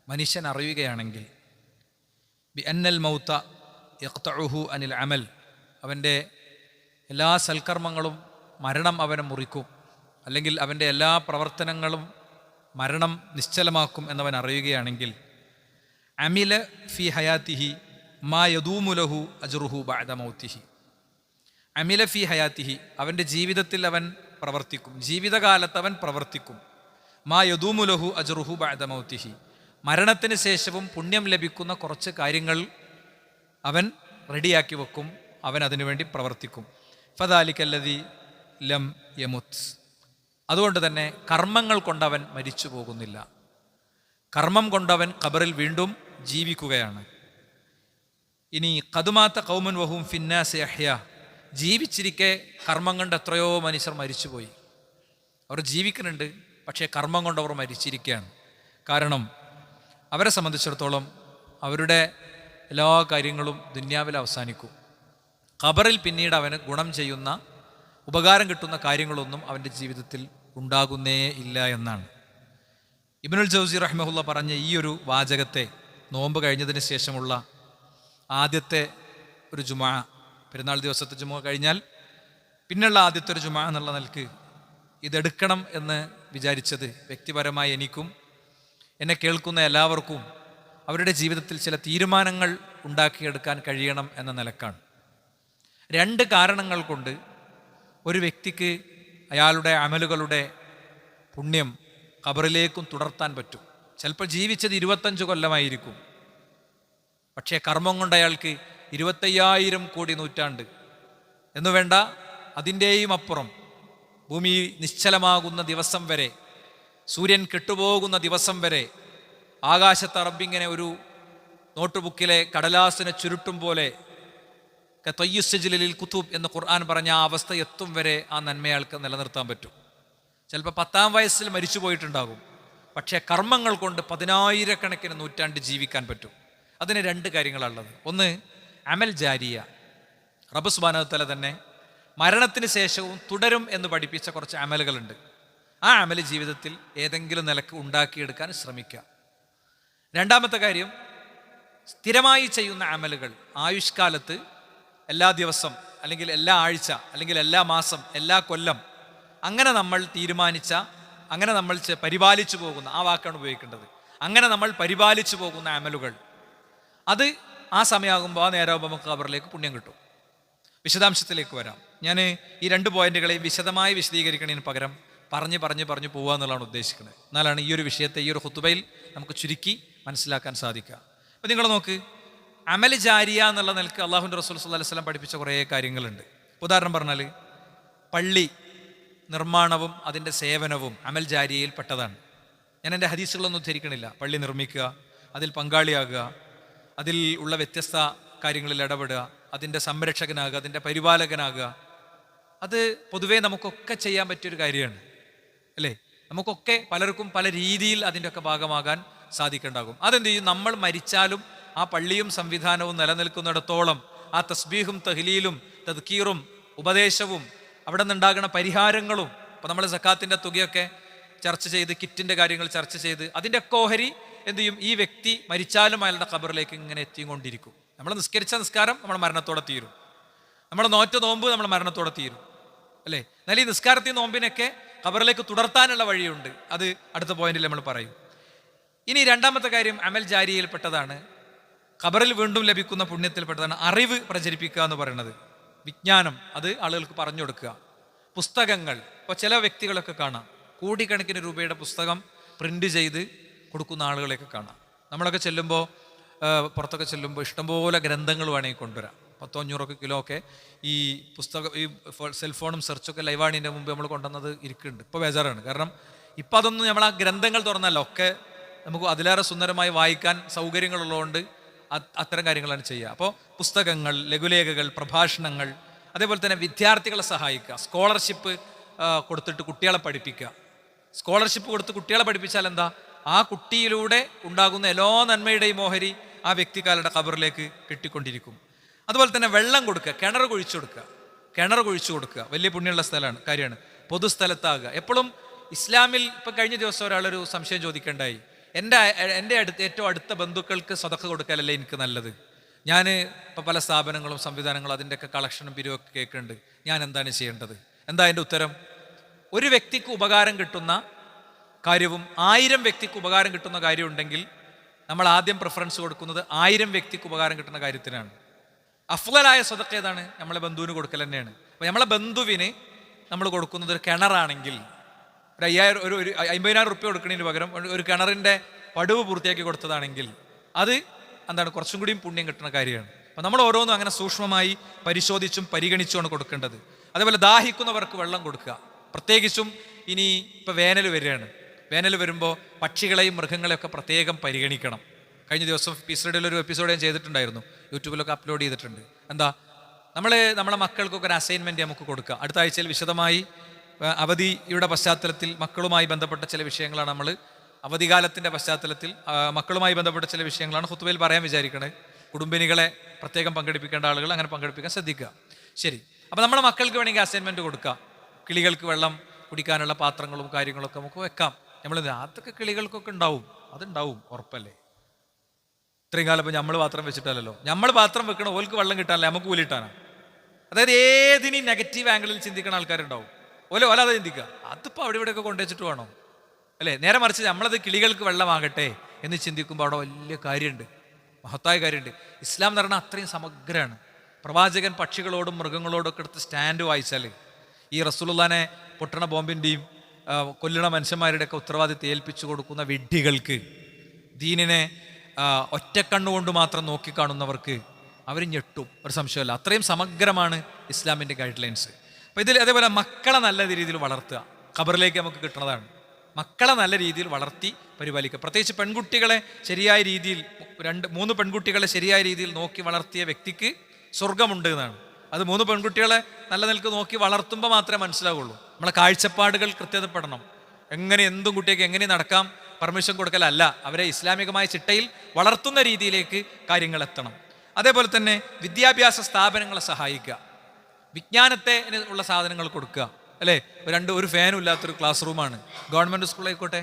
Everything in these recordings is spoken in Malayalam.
മനുഷ്യൻ അറിയുകയാണെങ്കിൽ ബി അന്നൽ മൗത യഖ്തഉഹു അനിൽ അമൽ, അവൻ്റെ എല്ലാ സൽക്കർമ്മങ്ങളും മരണം അവനെ മുറിക്കും, അല്ലെങ്കിൽ അവൻ്റെ എല്ലാ പ്രവർത്തനങ്ങളും മരണം നിശ്ചലമാക്കും എന്നവൻ അറിയുകയാണെങ്കിൽ അമില ഫി ഹയാത്തിഹി മാ യദൂമു ലഹു അജ്റുഹു ബഅദ മൗതിഹി. അമില ഫി ഹയാത്തിഹി, അവൻ്റെ ജീവിതത്തിൽ അവൻ പ്രവർത്തിക്കും, ജീവിതകാലത്ത് അവൻ പ്രവർത്തിക്കും. മാ യദൂമു ലഹു അജ്റുഹു ബഅദ മൗതിഹി, മരണത്തിന് ശേഷവും പുണ്യം ലഭിക്കുന്ന കുറച്ച് കാര്യങ്ങൾ അവൻ റെഡിയാക്കി വെക്കും, അവൻ അതിനുവേണ്ടി പ്രവർത്തിക്കും. ഫദാലിക്കല്ലദീ ലം യമുത്, അതുകൊണ്ട് തന്നെ കർമ്മങ്ങൾ കൊണ്ടവൻ മരിച്ചു പോകുന്നില്ല, കർമ്മം കൊണ്ടവൻ ഖബറിൽ വീണ്ടും ജീവിക്കുകയാണ്. ഇനി ഖദ്മാത ഖൗമുൻ വഹും ഫിന്നാസി അഹ്യാ, ജീവിച്ചിരിക്കെ കർമ്മം കൊണ്ട് എത്രയോ മനുഷ്യർ മരിച്ചുപോയി. അവർ ജീവിക്കുന്നുണ്ട്, പക്ഷേ കർമ്മം കൊണ്ട് അവർ മരിച്ചിരിക്കുകയാണ്. കാരണം അവരെ സംബന്ധിച്ചിടത്തോളം അവരുടെ എല്ലാ കാര്യങ്ങളും ദുന്യാവിൽ അവസാനിക്കും. ഖബറിൽ പിന്നീട് അവന് ഗുണം ചെയ്യുന്ന, ഉപകാരം കിട്ടുന്ന കാര്യങ്ങളൊന്നും അവൻ്റെ ജീവിതത്തിൽ ഉണ്ടാകുന്നേ ഇല്ല എന്നാണ് ഇബ്നുൽ ജൗസി റഹിമഹുല്ല പറഞ്ഞ ഈ ഒരു വാചകത്തെ നോമ്പ് കഴിഞ്ഞതിന് ശേഷമുള്ള ആദ്യത്തെ ഒരു ജുമാ, പെരുന്നാൾ ദിവസത്തെ ജുമാ കഴിഞ്ഞാൽ പിന്നുള്ള ആദ്യത്തെ ഒരു ജുമാ എന്നുള്ള നിലക്ക് ഇതെടുക്കണം എന്ന് വിചാരിച്ചത് വ്യക്തിപരമായി എനിക്കും എന്നെ കേൾക്കുന്ന എല്ലാവർക്കും അവരുടെ ജീവിതത്തിൽ ചില തീരുമാനങ്ങൾ ഉണ്ടാക്കിയെടുക്കാൻ കഴിയണം എന്ന നിലക്കാണ്. രണ്ട് കാരണങ്ങൾ കൊണ്ട് ഒരു വ്യക്തിക്ക് അയാളുടെ അമലുകളുടെ പുണ്യം ഖബറിലേക്കും തുടർത്താൻ പറ്റും. ചിലപ്പോൾ ജീവിച്ചത് 25 കൊല്ലമായിരിക്കും, പക്ഷേ കർമ്മം കൊണ്ട് അയാൾക്ക് 25,000 കോടി നൂറ്റാണ്ട് എന്നു വേണ്ട, അതിൻ്റെയും അപ്പുറം ഭൂമി നിശ്ചലമാകുന്ന ദിവസം വരെ, സൂര്യൻ കെട്ടുപോകുന്ന ദിവസം വരെ, ആകാശത്ത് റബ്ബിങ്ങനെ ഒരു നോട്ട് ബുക്കിലെ കടലാസിനെ ചുരുട്ടും പോലെ കതയ്യുസ്സജിലിൽ കുതുബ് എന്ന് ഖുർആൻ പറഞ്ഞ ആ അവസ്ഥ എത്തും വരെ ആ നന്മയാൾക്ക് നിലനിർത്താൻ പറ്റും. ചിലപ്പോൾ 10-ാം വയസ്സിൽ മരിച്ചു പോയിട്ടുണ്ടാകും, പക്ഷേ കർമ്മങ്ങൾ കൊണ്ട് 10,000-കണക്കിന് നൂറ്റാണ്ട് ജീവിക്കാൻ പറ്റും. അതിന് രണ്ട് കാര്യങ്ങളുള്ളത്. ഒന്ന് അമൽ ജാരിയ, റബ്ബ് സുബ്ഹാനഹു വ തആല തന്നെ മരണത്തിന് ശേഷവും തുടരും എന്ന് പഠിപ്പിച്ച കുറച്ച് അമലുകളുണ്ട്. ആ അമൽ ജീവിതത്തിൽ ഏതെങ്കിലും നിലക്ക് ഉണ്ടാക്കിയെടുക്കാൻ ശ്രമിക്കുക. രണ്ടാമത്തെ കാര്യം സ്ഥിരമായി ചെയ്യുന്ന അമലുകൾ, ആയുഷ്കാലത്ത് എല്ലാ ദിവസം അല്ലെങ്കിൽ എല്ലാ ആഴ്ച അല്ലെങ്കിൽ എല്ലാ മാസം എല്ലാ കൊല്ലം അങ്ങനെ നമ്മൾ തീരുമാനിച്ച, അങ്ങനെ നമ്മൾ പരിപാലിച്ചു പോകുന്ന, ആ വാക്കാണ് ഉപയോഗിക്കേണ്ടത്, അങ്ങനെ നമ്മൾ പരിപാലിച്ചു പോകുന്ന അമലുകൾ, അത് ആ സമയമാകുമ്പോൾ ആ നേരമാകുമ്പോൾ നമുക്ക് ഖബറിലേക്ക് പുണ്യം കിട്ടും. വിശദാംശത്തിലേക്ക് വരാം. ഞാൻ ഈ 2 പോയിന്റുകളെയും വിശദമായി വിശദീകരിക്കുന്നതിന് പകരം പറഞ്ഞു പോവുക എന്നുള്ളതാണ് ഉദ്ദേശിക്കുന്നത്. എന്നാലാണ് ഈ ഒരു വിഷയത്തെ ഈ ഒരു ഖുതുബയിൽ നമുക്ക് ചുരുക്കി മനസ്സിലാക്കാൻ സാധിക്കുക. അപ്പോൾ നിങ്ങൾ നോക്ക്, അമൽ ജാരിയ എന്നുള്ള നിലക്ക് അള്ളാഹുവിൻ്റെ റസൂൽ സല്ലല്ലാഹു അലൈഹി വസല്ലം പഠിപ്പിച്ച കുറേ കാര്യങ്ങളുണ്ട്. ഉദാഹരണം പറഞ്ഞാൽ പള്ളി നിർമ്മാണവും അതിൻ്റെ സേവനവും അമൽ ജാരിയയിൽ പെട്ടതാണ്. ഞാൻ എൻ്റെ ഹദീസുകളൊന്നും ഉദ്ധരിക്കണില്ല. പള്ളി നിർമ്മിക്കുക, അതിൽ പങ്കാളിയാകുക, അതിൽ ഉള്ള വ്യത്യസ്ത കാര്യങ്ങളിൽ ഇടപെടുക, അതിൻ്റെ സംരക്ഷകനാകുക, അതിൻ്റെ പരിപാലകനാകുക, അത് പൊതുവേ നമുക്കൊക്കെ ചെയ്യാൻ പറ്റിയൊരു കാര്യമാണ്, അല്ലേ? നമുക്കൊക്കെ പലർക്കും പല രീതിയിൽ അതിൻ്റെയൊക്കെ ഭാഗമാകാൻ സാധിക്കുന്നുണ്ടാകും. അതെന്ത് ചെയ്യും? നമ്മൾ മരിച്ചാലും ആ പള്ളിയും സംവിധാനവും നിലനിൽക്കുന്നിടത്തോളം ആ തസ്ബീഹും തഹ്ലീലും തദ്കീറും ഉപദേശവും അവിടെ നിന്നുണ്ടാകുന്ന പരിഹാരങ്ങളും, ഇപ്പോൾ നമ്മൾ സക്കാത്തിൻ്റെ തുകയൊക്കെ ചർച്ച ചെയ്ത്, കിറ്റിൻ്റെ കാര്യങ്ങൾ ചർച്ച ചെയ്ത്, അതിൻ്റെ ഒക്കെ ഓഹരി എന്ത് ചെയ്യും? ഈ വ്യക്തി മരിച്ചാലും അയാളുടെ ഖബറിലേക്ക് ഇങ്ങനെ എത്തിക്കൊണ്ടിരിക്കും. നമ്മൾ നിസ്കരിച്ച നിസ്കാരം നമ്മുടെ മരണത്തോടെ തീരും, നമ്മൾ നോറ്റ നോമ്പ് നമ്മുടെ മരണത്തോടെ തീരും, അല്ലേ? എന്നാൽ ഈ നിസ്കാരത്തെയും നോമ്പിനൊക്കെ ഖബറിലേക്ക് തുടർത്താനുള്ള വഴിയുണ്ട്. അത് അടുത്ത പോയിന്റിൽ നമ്മൾ പറയും. ഇനി രണ്ടാമത്തെ കാര്യം അമൽ ജാരിയയിൽപ്പെട്ടതാണ്, ഖബറിൽ വീണ്ടും ലഭിക്കുന്ന പുണ്യത്തിൽപ്പെട്ടതാണ് അറിവ് പ്രചരിപ്പിക്കുക എന്ന് പറയുന്നത്. വിജ്ഞാനം അത് ആളുകൾക്ക് പറഞ്ഞു കൊടുക്കുക. പുസ്തകങ്ങൾ, ഇപ്പോൾ ചില വ്യക്തികളൊക്കെ കാണാം കോടിക്കണക്കിന് രൂപയുടെ പുസ്തകം പ്രിന്റ് ചെയ്ത് കൊടുക്കുന്ന ആളുകളെയൊക്കെ കാണാം. നമ്മളൊക്കെ ചെല്ലുമ്പോൾ, പുറത്തൊക്കെ ചെല്ലുമ്പോൾ ഇഷ്ടംപോലെ ഗ്രന്ഥങ്ങൾ വേണമെങ്കിൽ കൊണ്ടുവരാം. 100-500 കിലോ ഒക്കെ ഈ പുസ്തകം, ഈ സെൽഫോണും സെർച്ചൊക്കെ ലൈവാണിൻ്റെ മുമ്പ് നമ്മൾ കൊണ്ടുവന്നത് ഇരിക്കുന്നുണ്ട്. ഇപ്പോൾ ബേജാറാണ്. കാരണം ഇപ്പം അതൊന്നും നമ്മൾ ആ ഗ്രന്ഥങ്ങൾ തുറന്നല്ല, ഒക്കെ നമുക്ക് അതിലേറെ സുന്ദരമായി വായിക്കാൻ സൗകര്യങ്ങളുള്ളതുകൊണ്ട് അത്തരം കാര്യങ്ങളാണ് ചെയ്യുക. അപ്പോൾ പുസ്തകങ്ങൾ, ലഘുലേഖകൾ, പ്രഭാഷണങ്ങൾ, അതേപോലെ തന്നെ വിദ്യാർത്ഥികളെ സഹായിക്കുക, സ്കോളർഷിപ്പ് കൊടുത്തിട്ട് കുട്ടികളെ പഠിപ്പിക്കുക. സ്കോളർഷിപ്പ് കൊടുത്ത് കുട്ടികളെ പഠിപ്പിച്ചാൽ എന്താ? ആ കുട്ടിയിലൂടെ ഉണ്ടാകുന്ന എല്ലാ നന്മയുടെയും ഓഹരി ആ വ്യക്തിക്കാരുടെ ഖബറിലേക്ക് കിട്ടിക്കൊണ്ടിരിക്കും. അതുപോലെ തന്നെ വെള്ളം കൊടുക്കുക, കിണർ കുഴിച്ചു കൊടുക്കുക വലിയ പുണ്യമുള്ള സ്ഥലമാണ്, കാര്യമാണ്. പൊതുസ്ഥലത്താകുക. എപ്പോഴും ഇസ്ലാമിൽ, ഇപ്പം കഴിഞ്ഞ ദിവസം ഒരാളൊരു സംശയം ചോദിക്കേണ്ടായി, എൻ്റെ ഏറ്റവും അടുത്ത ബന്ധുക്കൾക്ക് സ്വതക്ക കൊടുക്കലല്ലേ എനിക്ക് നല്ലത്. ഞാൻ ഇപ്പോൾ പല സ്ഥാപനങ്ങളും സംവിധാനങ്ങളും അതിൻ്റെയൊക്കെ കളക്ഷനും പിരിവൊക്കെ കേൾക്കുന്നുണ്ട്. ഞാൻ എന്താണ് ചെയ്യേണ്ടത്? എന്താ അതിൻ്റെ ഉത്തരം? ഒരു വ്യക്തിക്ക് ഉപകാരം കിട്ടുന്ന കാര്യവും 1000 വ്യക്തിക്ക് ഉപകാരം കിട്ടുന്ന കാര്യം ഉണ്ടെങ്കിൽ നമ്മൾ ആദ്യം പ്രിഫറൻസ് കൊടുക്കുന്നത് 1000 വ്യക്തിക്ക് ഉപകാരം കിട്ടുന്ന കാര്യത്തിനാണ്. അഫ്ളലായ സ്വതക്ക ഏതാണ്? നമ്മളെ ബന്ധുവിന് കൊടുക്കൽ തന്നെയാണ്. അപ്പോൾ നമ്മളെ ബന്ധുവിന് നമ്മൾ കൊടുക്കുന്നത് ഒരു കിണറാണെങ്കിൽ ഒരു 50,000 റുപ്യ കൊടുക്കുന്നതിന് പകരം ഒരു കിണറിൻ്റെ പടുവ് പൂർത്തിയാക്കി കൊടുത്തതാണെങ്കിൽ അത് എന്താണ് കുറച്ചും കൂടിയും പുണ്യം കിട്ടുന്ന കാര്യമാണ്. അപ്പം നമ്മൾ ഓരോന്നും അങ്ങനെ സൂക്ഷ്മമായി പരിശോധിച്ചും പരിഗണിച്ചുമാണ് കൊടുക്കേണ്ടത്. അതേപോലെ ദാഹിക്കുന്നവർക്ക് വെള്ളം കൊടുക്കുക. പ്രത്യേകിച്ചും ഇനി ഇപ്പോൾ വേനൽ വരികയാണ്. വേനൽ വരുമ്പോൾ പക്ഷികളെയും മൃഗങ്ങളെയൊക്കെ പ്രത്യേകം പരിഗണിക്കണം. കഴിഞ്ഞ ദിവസം പീസ് റേഡിയോയിൽ ഒരു എപ്പിസോഡ് ഞാൻ ചെയ്തിട്ടുണ്ടായിരുന്നു, യൂട്യൂബിലൊക്കെ അപ്ലോഡ് ചെയ്തിട്ടുണ്ട്. എന്താ, നമ്മളെ മക്കൾക്കൊക്കെ ഒരു അസൈൻമെൻറ്റ് നമുക്ക് കൊടുക്കുക. അടുത്ത ആഴ്ചയിൽ വിശദമായി അവധിയുടെ പശ്ചാത്തലത്തിൽ മക്കളുമായി ബന്ധപ്പെട്ട ചില വിഷയങ്ങളാണ് നമ്മൾ അവധികാലത്തിൻ്റെ പശ്ചാത്തലത്തിൽ മക്കളുമായി ബന്ധപ്പെട്ട ചില വിഷയങ്ങളാണ് ഖുത്ബയിൽ പറയാൻ വിചാരിക്കണത്. കുടുംബിനികളെ പ്രത്യേകം പങ്കെടുപ്പിക്കേണ്ട ആളുകൾ അങ്ങനെ പങ്കെടുപ്പിക്കാൻ ശ്രദ്ധിക്കുക. ശരി, അപ്പോൾ നമ്മുടെ മക്കൾക്ക് വേണമെങ്കിൽ അസൈൻമെൻറ്റ് കൊടുക്കുക. കിളികൾക്ക് വെള്ളം കുടിക്കാനുള്ള പാത്രങ്ങളും കാര്യങ്ങളൊക്കെ നമുക്ക് വെക്കാം. നമ്മൾ അതൊക്കെ കിളികൾക്കൊക്കെ ഉണ്ടാവും, അതുണ്ടാവും ഉറപ്പല്ലേ. ഇത്രയും കാലം ഇപ്പോൾ നമ്മൾ പാത്രം വെച്ചിട്ടല്ലോ, നമ്മൾ പാത്രം വെക്കണം ഓൽക്ക് വെള്ളം കിട്ടാനല്ലേ, നമുക്ക് കൂലിട്ടാനാണ്. അതായത് ഏതിനും നെഗറ്റീവ് ആംഗിളിൽ ചിന്തിക്കുന്ന ആൾക്കാരുണ്ടാവും. ഓല അത് ചിന്തിക്കുക, അതിപ്പോൾ അവിടെ ഇവിടെയൊക്കെ കൊണ്ടുവച്ചിട്ട് വേണോ അല്ലേ. നേരെ മറിച്ച് നമ്മളത് കിളികൾക്ക് വെള്ളമാകട്ടെ എന്ന് ചിന്തിക്കുമ്പോൾ അവിടെ വലിയ കാര്യമുണ്ട്, മഹത്തായ കാര്യമുണ്ട്. ഇസ്ലാം എന്ന് പറഞ്ഞാൽ അത്രയും സമഗ്രമാണ്. പ്രവാചകൻ പക്ഷികളോടും മൃഗങ്ങളോടും ഒക്കെ എടുത്ത് സ്റ്റാൻഡ് വായിച്ചാൽ ഈ റസൂലുള്ളാഹിനെ പൊട്ടണ ബോംബിൻ്റെയും കൊല്ലണ മനുഷ്യന്മാരുടെയൊക്കെ ഉത്തരവാദിത്തം ഏൽപ്പിച്ചു കൊടുക്കുന്ന വിഡ്ഢികൾക്ക്, ദീനിനെ ഒറ്റക്കണ്ണുകൊണ്ട് മാത്രം നോക്കിക്കാണുന്നവർക്ക് അവർ ഞെട്ടും, ഒരു സംശയമല്ല. അത്രയും സമഗ്രമാണ് ഇസ്ലാമിൻ്റെ ഗൈഡ് ലൈൻസ്. അപ്പോൾ ഇതിൽ അതേപോലെ മക്കളെ നല്ല രീതിയിൽ വളർത്തുക, ഖബറിലേക്ക് നമുക്ക് കിട്ടുന്നതാണ്. മക്കളെ നല്ല രീതിയിൽ വളർത്തി പരിപാലിക്കുക. പ്രത്യേകിച്ച് പെൺകുട്ടികളെ ശരിയായ രീതിയിൽ 2-3 പെൺകുട്ടികളെ ശരിയായ രീതിയിൽ നോക്കി വളർത്തിയ വ്യക്തിക്ക് സ്വർഗമുണ്ട് എന്നാണ്. അത് 3 പെൺകുട്ടികളെ നല്ല നിലക്ക് നോക്കി വളർത്തുമ്പോൾ മാത്രമേ മനസ്സിലാവുള്ളൂ. നമ്മളെ കാഴ്ചപ്പാടുകൾ കൃത്യതപ്പെടണം. എന്തും കുട്ടിയൊക്കെ എങ്ങനെ നടക്കാം പെർമിഷൻ കൊടുക്കലല്ല, അവരെ ഇസ്ലാമികമായ ചിട്ടയിൽ വളർത്തുന്ന രീതിയിലേക്ക് കാര്യങ്ങൾ എത്തണം. അതേപോലെ തന്നെ വിദ്യാഭ്യാസ സ്ഥാപനങ്ങളെ സഹായിക്കുക, വിജ്ഞാനത്തെ ഉള്ള സാധനങ്ങൾ കൊടുക്കുക അല്ലേ. ഒരു ഫാനും ഇല്ലാത്തൊരു ക്ലാസ് റൂമാണ് ഗവൺമെൻറ് സ്കൂളായിക്കോട്ടെ,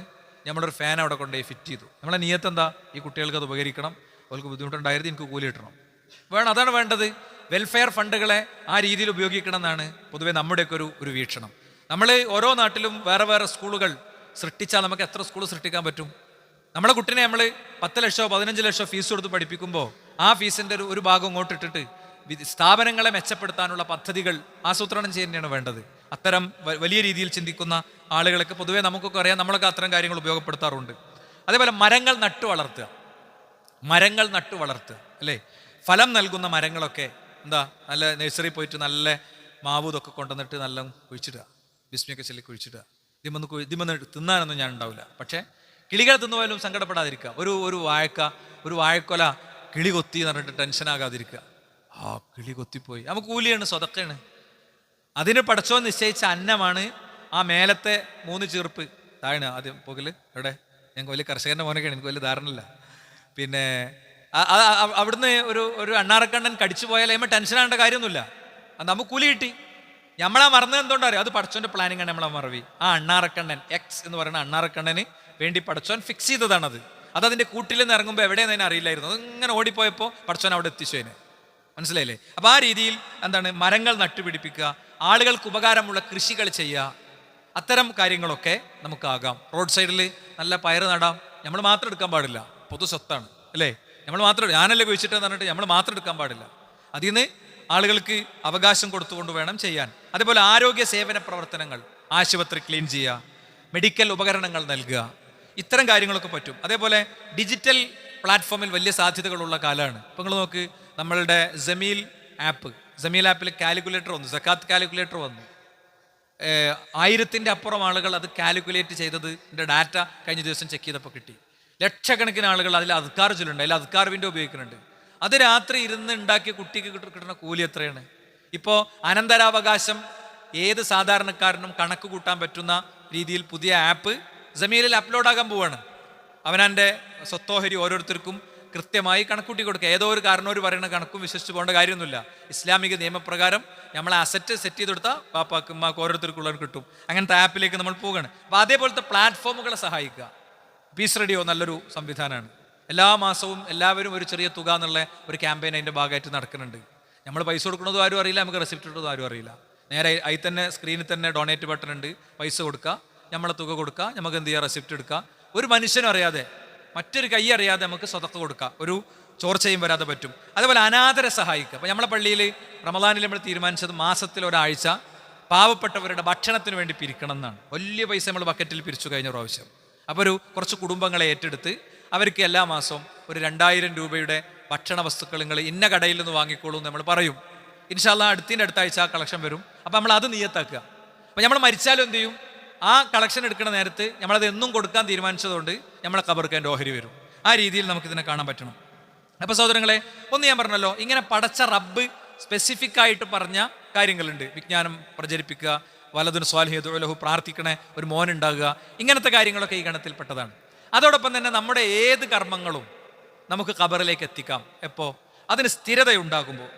നമ്മളൊരു ഫാൻ അവിടെ കൊണ്ടുപോയി ഫിറ്റ് ചെയ്തു. നമ്മളെ നിയത്ത് എന്താ? ഈ കുട്ടികൾക്ക് അത് ഉപകരിക്കണം, അവർക്ക് ബുദ്ധിമുട്ടുണ്ടായിരുന്നു, എനിക്ക് കൂലി കിട്ടണം വേണം, അതാണ് വേണ്ടത്. വെൽഫെയർ ഫണ്ടുകളെ ആ രീതിയിൽ ഉപയോഗിക്കണം എന്നാണ് പൊതുവെ നമ്മുടെയൊക്കെ ഒരു വീക്ഷണം. നമ്മൾ ഓരോ നാട്ടിലും വേറെ വേറെ സ്കൂളുകൾ സൃഷ്ടിച്ചാൽ നമുക്ക് എത്ര സ്കൂൾ സൃഷ്ടിക്കാൻ പറ്റും? നമ്മളെ കുട്ടീനെ നമ്മൾ 10 ലക്ഷമോ 15 ലക്ഷമോ ഫീസ് കൊടുത്ത് പഠിപ്പിക്കുമ്പോൾ ആ ഫീസിൻ്റെ ഒരു ഭാഗം ഇങ്ങോട്ട് ഇട്ടിട്ട് സ്ഥാപനങ്ങളെ മെച്ചപ്പെടുത്താനുള്ള പദ്ധതികൾ ആസൂത്രണം ചെയ്യുന്നതാണ് വേണ്ടത്. അത്തരം വലിയ രീതിയിൽ ചിന്തിക്കുന്ന ആളുകളൊക്കെ പൊതുവേ നമുക്കൊക്കെ അറിയാം, നമ്മളൊക്കെ അത്തരം കാര്യങ്ങൾ ഉപയോഗപ്പെടുത്താറുണ്ട്. അതേപോലെ മരങ്ങൾ നട്ടു വളർത്തുക അല്ലേ. ഫലം നൽകുന്ന മരങ്ങളൊക്കെ എന്താ, നല്ല നഴ്സറി പോയിട്ട് നല്ല മാവ് ഇതൊക്കെ കൊണ്ടുവന്നിട്ട് നല്ല കുഴിച്ചിടുക, ബിസ്മിയൊക്കെ ചൊല്ലി കുഴിച്ചിടുക. ഇതിമൊന്ന് തിന്നാനൊന്നും ഞാൻ ഉണ്ടാവില്ല, പക്ഷേ കിളികൾ തിന്നുപോയാലും സങ്കടപ്പെടാതിരിക്കുക. ഒരു വാഴക്കൊല കിളി കൊത്തി എന്ന് പറഞ്ഞിട്ട് ടെൻഷനാകാതിരിക്കുക. കിളി കൊത്തിപ്പോയി, നമുക്ക് കൂലിയാണ്, സ്വതക്കയാണ്. അതിന് പടച്ചോൻ നിശ്ചയിച്ച അന്നമാണ് ആ മേലത്തെ 3 ചീർപ്പ്. താഴെ ആദ്യം പോകല് എവിടെ, ഞങ്ങൾക്ക് വലിയ കർഷകൻ്റെ മോനൊക്കെയാണ്, എനിക്ക് വലിയ ധാരണയില്ല. പിന്നെ അവിടുന്ന് ഒരു അണ്ണാറക്കണ്ണൻ കടിച്ചു പോയാൽ അതിന് ടെൻഷനാകേണ്ട കാര്യമൊന്നുമില്ല, അത് നമുക്ക് കൂലി കിട്ടി. നമ്മളാ മറന്നത് എന്തുകൊണ്ടാ അറിയാം? അത് പടച്ചോൻ്റെ പ്ലാനിങ് ആണ്, നമ്മളെ മറവി. ആ അണ്ണാറക്കണ്ണൻ എക്സ് എന്ന് പറയുന്ന അണ്ണാറക്കണ്ണന് വേണ്ടി പടച്ചോൻ ഫിക്സ് ചെയ്തതാണത്. അതിൻ്റെ കൂട്ടിൽ നിന്ന് ഇറങ്ങുമ്പോൾ എവിടെയെന്ന് അതിനെ അറിയില്ലായിരുന്നു, അതിങ്ങനെ ഓടിപ്പോയപ്പോൾ പടച്ചോൻ അവിടെ എത്തിച്ചു അതിനെ, മനസ്സിലായില്ലേ? അപ്പോൾ ആ രീതിയിൽ എന്താണ്, മരങ്ങൾ നട്ടുപിടിപ്പിക്കുക, ആളുകൾക്ക് ഉപകാരമുള്ള കൃഷികൾ ചെയ്യുക, അത്തരം കാര്യങ്ങളൊക്കെ നമുക്കാകാം. റോഡ് സൈഡിൽ നല്ല പയർ നടാം, നമ്മൾ മാത്രം എടുക്കാൻ പാടില്ല, പൊതു സ്വത്താണ് അല്ലേ. നമ്മൾ മാത്രം, ഞാനല്ലേ കുഴിച്ചിട്ടെന്ന് പറഞ്ഞിട്ട് നമ്മൾ മാത്രം എടുക്കാൻ പാടില്ല. അതിൽ നിന്ന് ആളുകൾക്ക് അവകാശം കൊടുത്തുകൊണ്ട് വേണം ചെയ്യാൻ. അതേപോലെ ആരോഗ്യ സേവന പ്രവർത്തനങ്ങൾ, ആശുപത്രി ക്ലീൻ ചെയ്യുക, മെഡിക്കൽ ഉപകരണങ്ങൾ നൽകുക, ഇത്തരം കാര്യങ്ങളൊക്കെ പറ്റും. അതേപോലെ ഡിജിറ്റൽ പ്ലാറ്റ്ഫോമിൽ വലിയ സാധ്യതകളുള്ള കാലമാണ്. ഇപ്പം നിങ്ങൾ നോക്ക്, നമ്മളുടെ ജമീൽ ആപ്പിൽ കാൽക്കുലേറ്റർ വന്നു, സക്കാത്ത് കാൽക്കുലേറ്റർ വന്നു. 1000ൻ്റെ അപ്പുറം ആളുകൾ അത് കാൽക്കുലേറ്റ് ചെയ്തതിൻ്റെ ഡാറ്റ കഴിഞ്ഞ ദിവസം ചെക്ക് ചെയ്തപ്പോൾ കിട്ടി. ലക്ഷക്കണക്കിന് ആളുകൾ അതിൽ അദ്കാർ ചൊല്ലുന്നുണ്ട്, അതിൽ അദ്കാർ വിൻഡോ ഉപയോഗിക്കുന്നുണ്ട്. അത് രാത്രി ഇരുന്ന് ഉണ്ടാക്കിയ കുട്ടിക്ക് കിട്ടുന്ന കൂലി എത്രയാണ്? ഇപ്പോൾ അനന്തരാവകാശം ഏത് സാധാരണക്കാരനും കണക്ക് കൂട്ടാൻ പറ്റുന്ന രീതിയിൽ പുതിയ ആപ്പ് ജമീലിൽ അപ്ലോഡാകാൻ പോവാണ്. അവനൻ്റെ സ്വത്തോഹരി ഓരോരുത്തർക്കും കൃത്യമായി കണക്കൂട്ടി കൊടുക്കുക. ഏതോ ഒരു കാരണവർ പറയുന്ന കണക്കും വിശ്വസിച്ച് പോകേണ്ട കാര്യമൊന്നുമില്ല. ഇസ്ലാമിക നിയമപ്രകാരം നമ്മളെ അസറ്റ് സെറ്റ് ചെയ്ത് കൊടുത്താൽ പാപ്പാക്ക് ഉമ്മാക്ക് ഓരോരുത്തർക്കുള്ളവർ കിട്ടും. അങ്ങനത്തെ ആപ്പിലേക്ക് നമ്മൾ പോവുകയാണ്. അപ്പോൾ അതേപോലത്തെ പ്ലാറ്റ്ഫോമുകളെ സഹായിക്കുക. പീസ് റേഡിയോ നല്ലൊരു സംവിധാനമാണ്. എല്ലാ മാസവും എല്ലാവരും ഒരു ചെറിയ തുക എന്നുള്ള ഒരു ക്യാമ്പയിൻ അതിൻ്റെ ഭാഗമായിട്ട് നടക്കുന്നുണ്ട്. നമ്മൾ പൈസ കൊടുക്കുന്നതും ആരും അറിയില്ല, നമുക്ക് റെസിപ്റ്റ് ഇട്ടതും ആരും അറിയില്ല. നേരെ അതിൽ തന്നെ സ്ക്രീനിൽ തന്നെ ഡൊണേറ്റ് ബട്ടൺ ഉണ്ട്. പൈസ കൊടുക്കുക, നമ്മളെ തുക കൊടുക്കുക, നമുക്ക് എന്ത് ചെയ്യുക, റെസിപ്റ്റ് എടുക്കുക. ഒരു മനുഷ്യനും അറിയാതെ, മറ്റൊരു കൈ അറിയാതെ നമുക്ക് സ്വതക്ക കൊടുക്കുക. ഒരു ചോർച്ചയും വരാതെ പറ്റും. അതേപോലെ അനാഥരെ സഹായിക്കുക. അപ്പോൾ നമ്മളെ പള്ളിയിൽ റമദാനിൽ നമ്മൾ തീരുമാനിച്ചത് മാസത്തിൽ ഒരാഴ്ച പാവപ്പെട്ടവരുടെ ഭക്ഷണത്തിന് വേണ്ടി പിരിക്കണം എന്നാണ്. വലിയ പൈസ നമ്മൾ ബക്കറ്റിൽ പിരിച്ചു കഴിഞ്ഞ പ്രാവശ്യം. അപ്പോൾ കുറച്ച് കുടുംബങ്ങളെ ഏറ്റെടുത്ത് അവർക്ക് എല്ലാ മാസവും ഒരു 2000 രൂപയുടെ ഭക്ഷണ വസ്തുക്കൾ നിങ്ങൾ ഇന്ന കടയിൽ നിന്ന് വാങ്ങിക്കോളൂ എന്ന് നമ്മൾ പറയും. ഇൻഷാ അല്ലാഹ് അടുത്ത ആഴ്ച ആ കളക്ഷൻ വരും. അപ്പോൾ നമ്മൾ അത് നിയത്താക്കുക. അപ്പോൾ നമ്മൾ മരിച്ചാലും എന്ത് ചെയ്യും, ആ കളക്ഷൻ എടുക്കുന്ന നേരത്ത് നമ്മളത് എന്നും കൊടുക്കാൻ തീരുമാനിച്ചതുകൊണ്ട് നമ്മളെ ഖബർക്ക് അതിൻ്റെ ഓഹരി വരും. ആ രീതിയിൽ നമുക്കിതിനെ കാണാൻ പറ്റണം. അപ്പോൾ സഹോദരങ്ങളെ, ഒന്ന് ഞാൻ പറഞ്ഞല്ലോ, ഇങ്ങനെ പടച്ച റബ്ബ് സ്പെസിഫിക് ആയിട്ട് പറഞ്ഞ കാര്യങ്ങളുണ്ട്. വിജ്ഞാനം പ്രചരിപ്പിക്കുക, വലതുന് സ്വാലിഹ്യദുഉ ലഹു, പ്രാർത്ഥിക്കണേ, ഒരു മോനുണ്ടാകുക, ഇങ്ങനത്തെ കാര്യങ്ങളൊക്കെ ഈ ഗണത്തിൽപ്പെട്ടതാണ്. അതോടൊപ്പം തന്നെ നമ്മുടെ ഏത് കർമ്മങ്ങളും നമുക്ക് ഖബറിലേക്ക് എത്തിക്കാം. എപ്പോൾ? അതിന് സ്ഥിരതയുണ്ടാകുമ്പോൾ.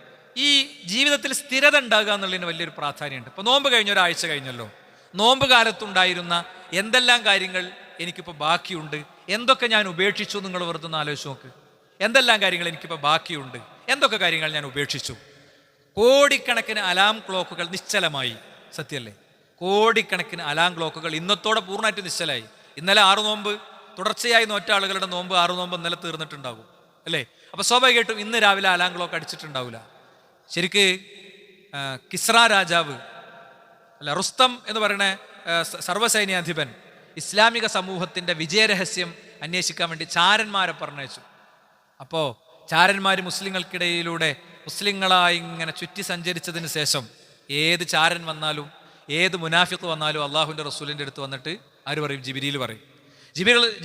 ഈ ജീവിതത്തിൽ സ്ഥിരത ഉണ്ടാകുക എന്നുള്ളതിന് വലിയൊരു പ്രാധാന്യമുണ്ട്. ഇപ്പോൾ നോമ്പ് കഴിഞ്ഞ ഒരാഴ്ച കഴിഞ്ഞല്ലോ. നോമ്പ് കാലത്തുണ്ടായിരുന്ന എന്തെല്ലാം കാര്യങ്ങൾ എനിക്കിപ്പോൾ ബാക്കിയുണ്ട്, എന്തൊക്കെ ഞാൻ ഉപേക്ഷിച്ചു, നിങ്ങൾ വെറുതെ ഒന്ന് ആലോചിച്ച് നോക്ക്. എന്തെല്ലാം കാര്യങ്ങൾ എനിക്കിപ്പോൾ ബാക്കിയുണ്ട്, എന്തൊക്കെ കാര്യങ്ങൾ ഞാൻ ഉപേക്ഷിച്ചു. കോടിക്കണക്കിന് അലാം ക്ലോക്കുകൾ നിശ്ചലമായി. സത്യമല്ലേ? കോടിക്കണക്കിന് അലാം ക്ലോക്കുകൾ ഇന്നത്തോടെ പൂർണ്ണമായിട്ട് നിശ്ചലമായി. ഇന്നലെ 6 നോമ്പ് തുടർച്ചയായി നോറ്റ ആളുകളുടെ നോമ്പ് 6 നോമ്പ് ഇന്നലെ തീർന്നിട്ടുണ്ടാകും, അല്ലേ? അപ്പോൾ സ്വാഭാവികമായിട്ടും ഇന്ന് രാവിലെ അലാം ക്ലോക്ക് അടിച്ചിട്ടുണ്ടാവില്ല. ശരിക്ക് കിസ്ര രാജാവ് അല്ല, റുസ്തം എന്ന് പറയുന്ന സർവ്വസൈന്യാധിപൻ ഇസ്ലാമിക സമൂഹത്തിൻ്റെ വിജയരഹസ്യം അന്വേഷിക്കാൻ വേണ്ടി ചാരന്മാരെ പറഞ്ഞയച്ചു. അപ്പോൾ ചാരന്മാർ മുസ്ലിങ്ങൾക്കിടയിലൂടെ മുസ്ലിങ്ങളായി ഇങ്ങനെ ചുറ്റി സഞ്ചരിച്ചതിന് ശേഷം ഏത് ചാരൻ വന്നാലും ഏത് മുനാഫിഖ് വന്നാലും അള്ളാഹുവിൻ്റെ റസൂലിൻ്റെ അടുത്ത് വന്നിട്ട് ആര് പറയും? ജിബ്രീൽ പറയും.